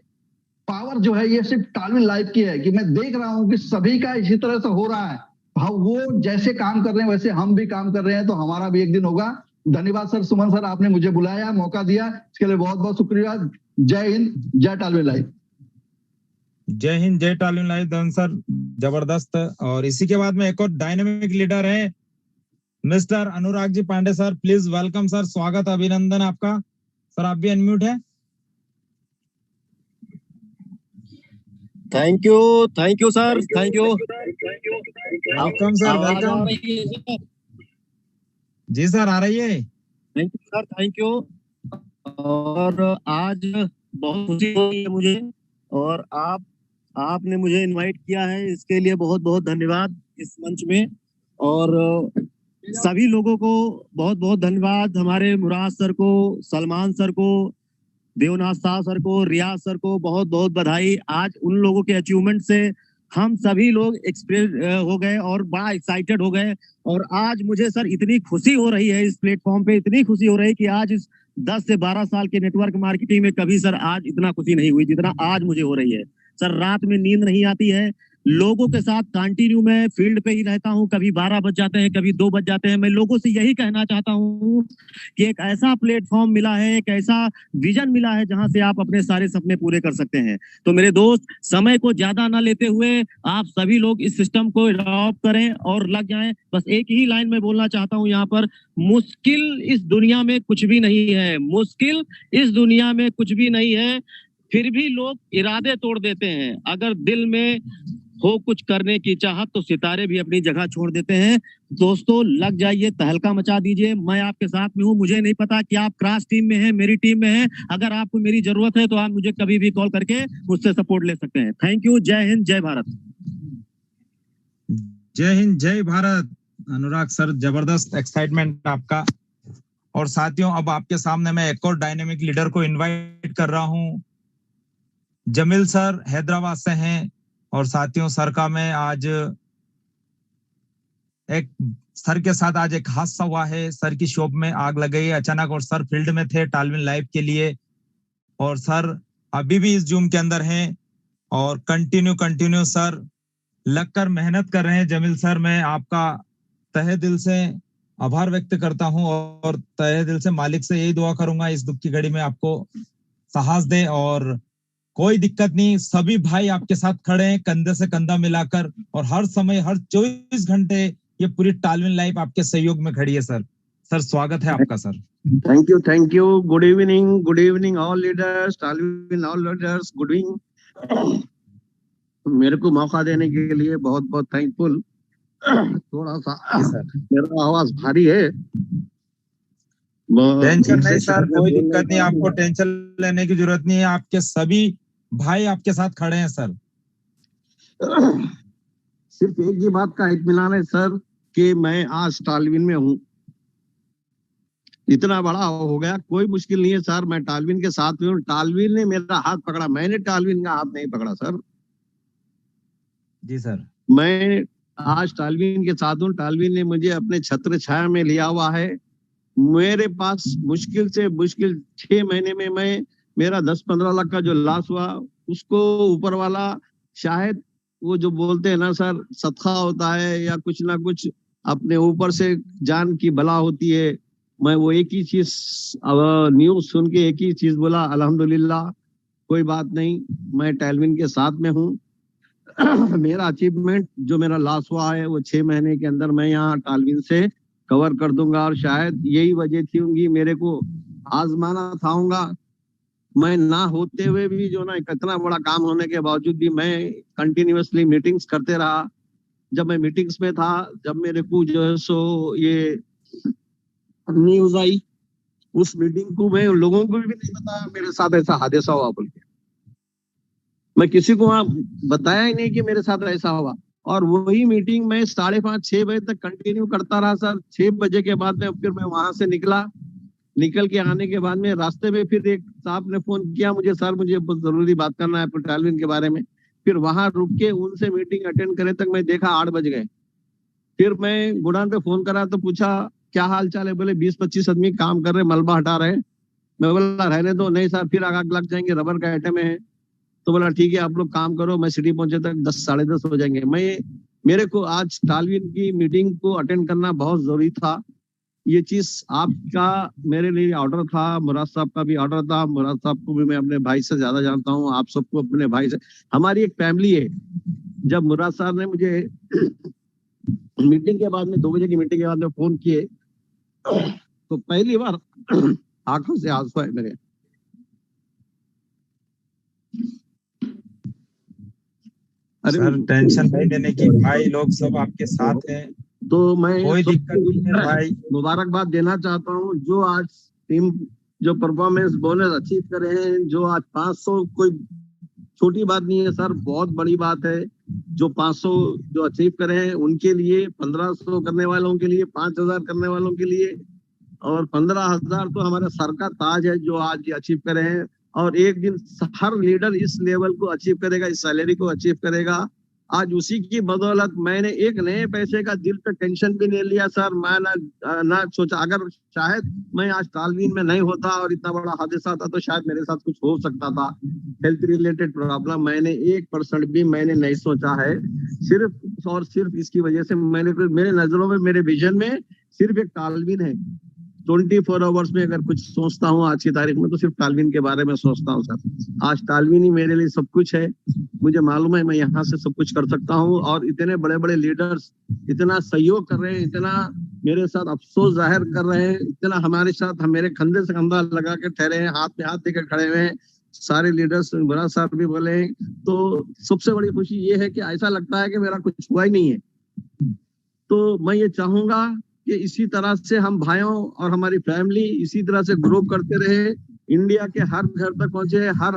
पावर जो है ये सिर्फ टालविन लाइव की है कि मैं देख रहा हूं कि सभी का इसी तरह से हो रहा है। हाँ, वो जैसे काम कर रहे हैं वैसे हम भी काम कर रहे हैं, तो हमारा भी एक दिन होगा। धन्यवाद सर सुमन सर, आपने मुझे बुलाया, मौका दिया, इसके लिए बहुत बहुत शुक्रिया। जय हिंद, जय टालविन लाइव। जय हिंद, जय टालविन लाइव देवेंद्र सर, जबरदस्त। और इसी के बाद में एक और डायनामिक लीडर है mister Anurag ji Pandey sir, please welcome sir, स्वागत अभिनंदन आपका। सर आप भी अनम्यूट है। Thank you sir, thank you. Welcome sir, welcome. जी सर आ रही है। Thank you sir, thank you. और आज बहुत खुशी हो रही है मुझे, और आपने मुझे इनवाइट किया है, इसके लिए बहुत बहुत धन्यवाद इस मंच में। और सभी लोगों को बहुत बहुत धन्यवाद, हमारे मुराद सर को, सलमान सर को, देवनाथ साहब सर को, रियाज सर को बहुत बहुत बधाई। आज उन लोगों के अचीवमेंट से हम सभी लोग एक्सपीरियंस हो गए और बड़ा एक्साइटेड हो गए। और आज मुझे सर इतनी खुशी हो रही है इस प्लेटफॉर्म पे, इतनी खुशी हो रही है कि आज इस 10 से 12 साल के नेटवर्क मार्केटिंग में कभी सर आज इतना खुशी नहीं हुई जितना आज मुझे हो रही है। सर रात में नींद नहीं आती है, लोगों के साथ कंटिन्यू मैं फील्ड पे ही रहता हूं, कभी 12 बज जाते हैं, कभी 2 बज जाते हैं। मैं लोगों से यही कहना चाहता हूं कि एक ऐसा प्लेटफॉर्म मिला है, एक ऐसा विजन मिला है जहां से आप अपने सारे सपने पूरे कर सकते हैं। तो मेरे दोस्त, समय को ज्यादा ना लेते हुए आप सभी लोग इस सिस्टम को अडॉप्ट करें और लग जाएं। बस एक ही लाइन में बोलना चाहता हूं यहाँ पर, मुश्किल इस दुनिया में कुछ भी नहीं है, मुश्किल इस दुनिया में कुछ भी नहीं है, फिर भी लोग इरादे तोड़ देते हैं। अगर दिल में हो कुछ करने की चाहत तो सितारे भी अपनी जगह छोड़ देते हैं। दोस्तों लग जाइए, तहलका मचा दीजिए, मैं आपके साथ में हूँ। मुझे नहीं पता कि आप क्रॉस टीम में हैं, मेरी टीम में हैं। अगर आपको मेरी जरूरत है तो आप मुझे कभी भी कॉल करके मुझसे सपोर्ट ले सकते हैं। Thank you. जय हिंद, जय भारत। जय हिंद, जय भारत। अनुराग सर, जबरदस्त एक्साइटमेंट आपका। और साथियों, अब आपके सामने मैं एक और डायनेमिक लीडर को इनवाइट कर रहा हूं। जमील सर हैदराबाद से हैं। और साथियों, सर का मैं आज सर के साथ आज एक हादसा हुआ है। सर की शॉप में आग लग गई अचानक और सर फील्ड में थे टालविन लाइव के लिए। और सर अभी भी इस जूम के अंदर हैं और कंटिन्यू सर लगकर मेहनत कर रहे हैं। जमील सर, मैं आपका तहे दिल से आभार व्यक्त करता हूं और तहे दिल से मालिक से यही दुआ करूंगा इस दुख की घड़ी में आपको साहस दे। और कोई दिक्कत नहीं, सभी भाई आपके साथ खड़े हैं कंधे से कंधा मिलाकर, और हर समय हर 24 घंटे ये पूरी टालविन लाइफ आपके सहयोग में खड़ी है। सर स्वागत है आपका। Sir thank you. Good evening all leaders, टालविन ऑल लीडर्स, गुड इवनिंग। मेरे को मौका देने के लिए बहुत बहुत थैंकफुल। थोड़ा सा मेरा आवाज भारी है। टेंशन नहीं सर, कोई दिक्कत नहीं, आपको टेंशन लेने की जरूरत नहीं है। आपके सभी भाई आपके साथ खड़े हैं सर। सिर्फ एक ही बात का इत्मीनान है सर कि मैं आज टालविन में हूँ। इतना बड़ा हो गया, कोई मुश्किल नहीं है सर, मैं टालविन के साथ में हूँ। टालविन ने मेरा हाथ पकड़ा, मैंने टालविन का हाथ नहीं पकड़ा सर। जी सर, मैं आज टालविन के साथ हूँ। टालविन ने मुझे अपने छत्र छाया में लिया हुआ है। मेरे पास मुश्किल से मुश्किल 6 महीने में मेरा 10-15 लाख का जो लॉस हुआ, उसको ऊपर वाला शायद वो जो बोलते हैं ना सर, सदका होता है या कुछ ना कुछ अपने ऊपर से जान की बला होती है। मैं वो एक ही चीज न्यूज सुन के एक ही चीज बोला, अल्हम्दुलिल्लाह, कोई बात नहीं, मैं टालविन के साथ में हूँ। मेरा अचीवमेंट जो मेरा लॉस हुआ है वो 6 महीने के अंदर मैं यहाँ टालविन से कवर कर दूंगा। और शायद यही वजह थी उनकी, मेरे को आजमाना थाऊंगा। मैं ना होते हुए भी जो ना इतना बड़ा काम होने के बावजूद भी मैं कंटिन्यूअसली मीटिंग्स करते रहा। जब मैं मीटिंग्स में था, जब मेरे को जो है सो ये न्यूज आई, उस मीटिंग को मैं लोगों को भी नहीं बताया मेरे साथ ऐसा हादसा हुआ बोल के। मैं किसी को बताया ही नहीं कि मेरे साथ ऐसा हुआ। और वही मीटिंग मैं 5:30-6 बजे तक कंटिन्यू करता रहा सर। 6 बजे के बाद में फिर मैं वहां से निकल के आने के बाद में रास्ते में फिर एक साहब ने फोन किया मुझे, सर मुझे बहुत जरूरी बात करना है टालविन के बारे में। फिर वहां रुक के उनसे मीटिंग अटेंड करे तक मैं देखा 8 बज गए। फिर मैं गुडान पे फोन करा तो पूछा क्या हाल चाल है, बोले 20-25 आदमी काम कर रहे, मलबा हटा रहे। मैं बोला रहने दो। नहीं सर, फिर आग लग जाएंगे, रबर का आइटम है। तो बोला ठीक है, आप लोग काम करो, मैं सिटी पहुंचे तक 10-10:30 हो जाएंगे। मेरे को आज टालविन की मीटिंग को अटेंड करना बहुत जरूरी था। ये चीज आपका मेरे लिए ऑर्डर था, मुराद साहब का भी ऑर्डर था। मुराद साहब को भी मैं अपने भाई से ज्यादा जानता हूँ, आप सबको अपने भाई से। हमारी एक फैमिली है। जब मुराद साहब ने मुझे मीटिंग के बाद में 2 बजे की मीटिंग के बाद में फोन किए तो पहली बार आंखों से आंसू आए मेरे। सर टेंशन नहीं लेने की, भाई लोग सब आपके साथ हैं, तो मैं कोई दिक्कत नहीं है भाई। मुबारकबाद देना चाहता हूँ जो आज टीम जो परफॉर्मेंस बोनस अचीव करे हैं, जो आज 500 कोई छोटी बात नहीं है सर, बहुत बड़ी बात है। जो 500 जो अचीव करे हैं उनके लिए, 1500 करने वालों के लिए, 5000 करने वालों के लिए, और 15,000 तो हमारे सर का ताज है जो आज ये अचीव करे हैं। और एक दिन हर लीडर इस लेवल को अचीव करेगा, इस सैलरी को अचीव करेगा। आज उसी की बदौलत मैंने एक नए पैसे का दिल पे टेंशन भी नहीं लिया सर। मैं ना सोचा, अगर शायद मैं आज तालवीन में नहीं होता और इतना बड़ा हादसा था तो शायद मेरे साथ कुछ हो सकता था, हेल्थ रिलेटेड प्रॉब्लम। मैंने 1% भी मैंने नहीं सोचा है। सिर्फ और सिर्फ इसकी वजह से मेरे नजरों में, मेरे विजन में सिर्फ एक तालवीन है। 24 आवर्स में अगर कुछ सोचता हूँ आज की तारीख में तो सिर्फ तालवीन के बारे में सोचता हूँ सर। आज तालवीन ही मेरे लिए सब कुछ है। मुझे मालूम है मैं यहाँ से सब कुछ कर सकता हूँ। और इतने बड़े बड़े लीडर्स इतना सहयोग कर रहे हैं, इतना मेरे साथ अफसोस जाहिर कर रहे हैं, इतना हमारे साथ मेरे कंधे से कंधा लगा के ठहरे हैं, हाथ में हाथ देकर खड़े हुए हैं सारे लीडर्स। बड़ा साहब भी बोले हैं। तो सबसे बड़ी खुशी ये है कि ऐसा लगता है कि मेरा कुछ हुआ ही नहीं है। तो मैं ये चाहूंगा कि इसी तरह से हम भाइयों और हमारी फैमिली इसी तरह से ग्रो करते रहे, इंडिया के हर घर तक पहुंचे, हर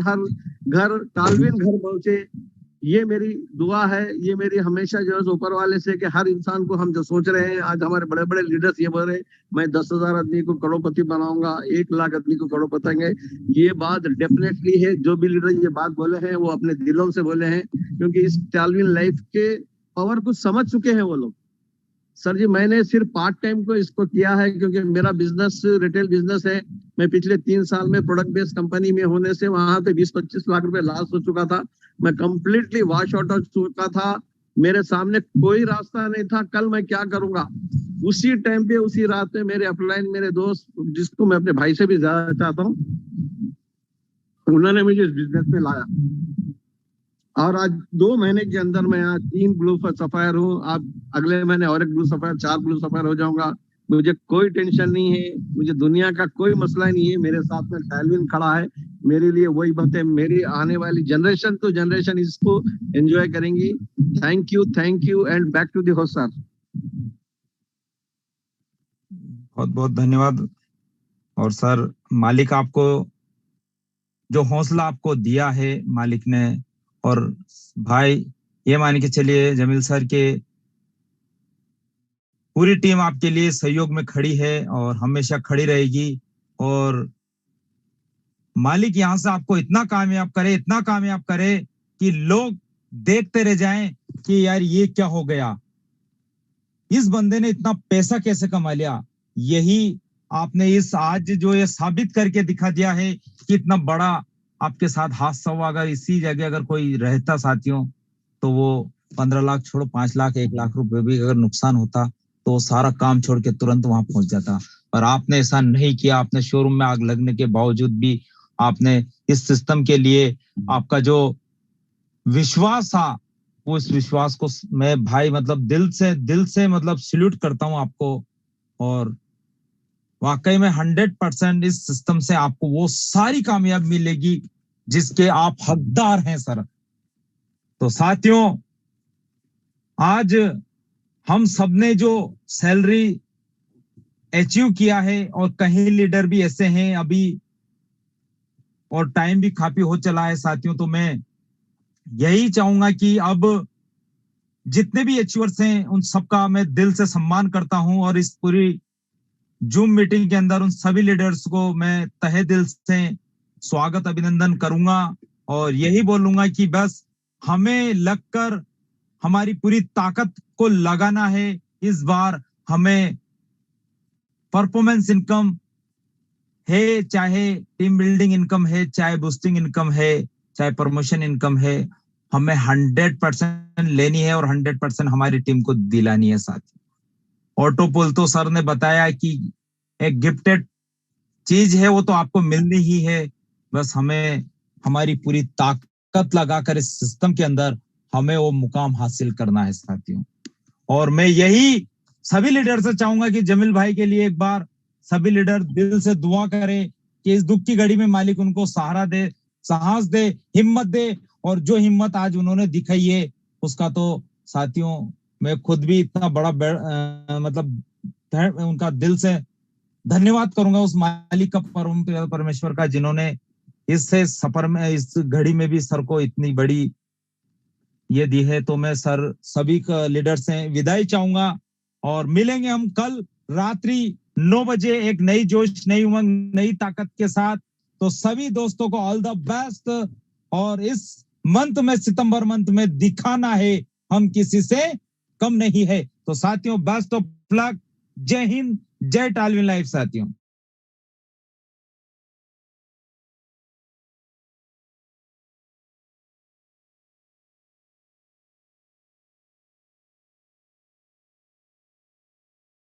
घर तालवीन घर पहुंचे। ये मेरी दुआ है, ये मेरी हमेशा जो है ऊपर वाले से कि हर इंसान को हम जो सोच रहे हैं, आज हमारे बड़े बड़े लीडर्स ये बोल रहे हैं मैं 10,000 आदमी को करोड़पति बनाऊंगा, 1 लाख आदमी को करोड़पति बनाएंगे। ये बात डेफिनेटली है। जो भी लीडर ये बात बोले हैं वो अपने दिलों से बोले हैं, क्योंकि इस तालवीन लाइफ के पावर को समझ चुके हैं वो लोग। सर जी, मैंने सिर्फ पार्ट टाइम को इसको किया है क्योंकि मेरा बिजनेस रिटेल बिजनेस है। मैं पिछले 3 साल में प्रोडक्ट बेस्ड कंपनी में होने से वहां पे 20-25 लाख रुपए लॉस हो चुका था। मैं कंप्लीटली वॉश आउट हो चुका था। मेरे सामने कोई रास्ता नहीं था, कल मैं क्या करूंगा। उसी टाइम पे, उसी रात में मेरे अपलाइन, मेरे दोस्त, जिसको मैं अपने भाई से भी ज्यादा चाहता हूँ, उन्होंने मुझे इस बिजनेस में लाया। और आज 2 महीने के अंदर मैं आज 3 ब्लू सफायर हूँ। अब अगले महीने और 1 ब्लू सफायर, 4 ब्लू सफायर हो जाऊंगा। मुझे कोई टेंशन नहीं है, मुझे दुनिया का कोई मसला नहीं है। मेरे साथ में तालवीन खड़ा है। मेरे लिए वही बात है, मेरी आने वाली जनरेशन तो जनरेशन इसको एंजॉय करेंगी। Thank you and back to the host sir. बहुत बहुत धन्यवाद। और सर, मालिक आपको जो हौसला आपको दिया है मालिक ने, और भाई ये मान के चलिए जमील सर के पूरी टीम आपके लिए सहयोग में खड़ी है और हमेशा खड़ी रहेगी। और मालिक यहाँ से आपको इतना कामयाब करे कि लोग देखते रह जाएं कि यार ये क्या हो गया, इस बंदे ने इतना पैसा कैसे कमा लिया। यही आपने इस आज जो ये साबित करके दिखा दिया है कि इतना बड़ा आपके साथ हादसा हुआ। अगर इसी जगह अगर कोई रहता साथियों, तो वो 15 लाख छोड़ो 5 लाख 1 लाख रुपए भी अगर नुकसान होता तो वो सारा काम छोड़ के तुरंत वहां पहुंच जाता। पर आपने ऐसा नहीं किया। आपने शोरूम में आग लगने के बावजूद भी आपने इस सिस्टम के लिए आपका जो विश्वास था, वो इस विश्वास को मैं भाई मतलब दिल से मतलब सैल्यूट करता हूं आपको। और वाकई में 100% इस सिस्टम से आपको वो सारी कामयाबी मिलेगी जिसके आप हकदार हैं सर। तो साथियों, आज हम सबने जो सैलरी अचीव किया है, और कहीं लीडर भी ऐसे हैं अभी, और टाइम भी काफी हो चला है साथियों, तो मैं यही चाहूंगा कि अब जितने भी अचीवर्स हैं उन सबका मैं दिल से सम्मान करता हूं। और इस पूरी जूम मीटिंग के अंदर उन सभी लीडर्स को मैं तहे दिल से स्वागत अभिनंदन करूंगा और यही बोलूंगा कि बस हमें लगकर हमारी पूरी ताकत को लगाना है। इस बार हमें परफॉर्मेंस इनकम है, चाहे टीम बिल्डिंग इनकम है, चाहे बूस्टिंग इनकम है, चाहे प्रमोशन इनकम है, हमें 100% लेनी है और 100% हमारी टीम को दिलानी है साथी। ऑटोपुल तो सर ने बताया कि एक गिफ्टेड चीज है, वो तो आपको मिलनी ही है। बस हमें हमारी पूरी ताकत लगाकर इस सिस्टम के अंदर हमें वो मुकाम हासिल करना है साथियों। और मैं यही सभी लीडर से चाहूंगा कि जमील भाई के लिए एक बार सभी लीडर दिल से दुआ करें कि इस दुख की घड़ी में मालिक उनको सहारा दे, साहस दे, हिम्मत दे। और जो हिम्मत आज उन्होंने दिखाई है उसका तो साथियों मैं खुद भी इतना बड़ा मतलब उनका दिल से धन्यवाद करूंगा उस मालिक का, परमेश्वर का, जिन्होंने इससे सफर में, इस घड़ी में भी सर को इतनी बड़ी ये दी है, तो मैं सर सभी लीडर से विदाई चाहूंगा और मिलेंगे हम कल रात्रि 9 बजे एक नई जोश, नई उमंग, नई ताकत के साथ। तो सभी दोस्तों को ऑल द बेस्ट, और इस मंथ में, सितंबर मंथ में दिखाना है हम किसी से कम नहीं है। तो साथियों बेस्ट ऑफ लक, जय हिंद, जय टालविन लाइफ साथियों।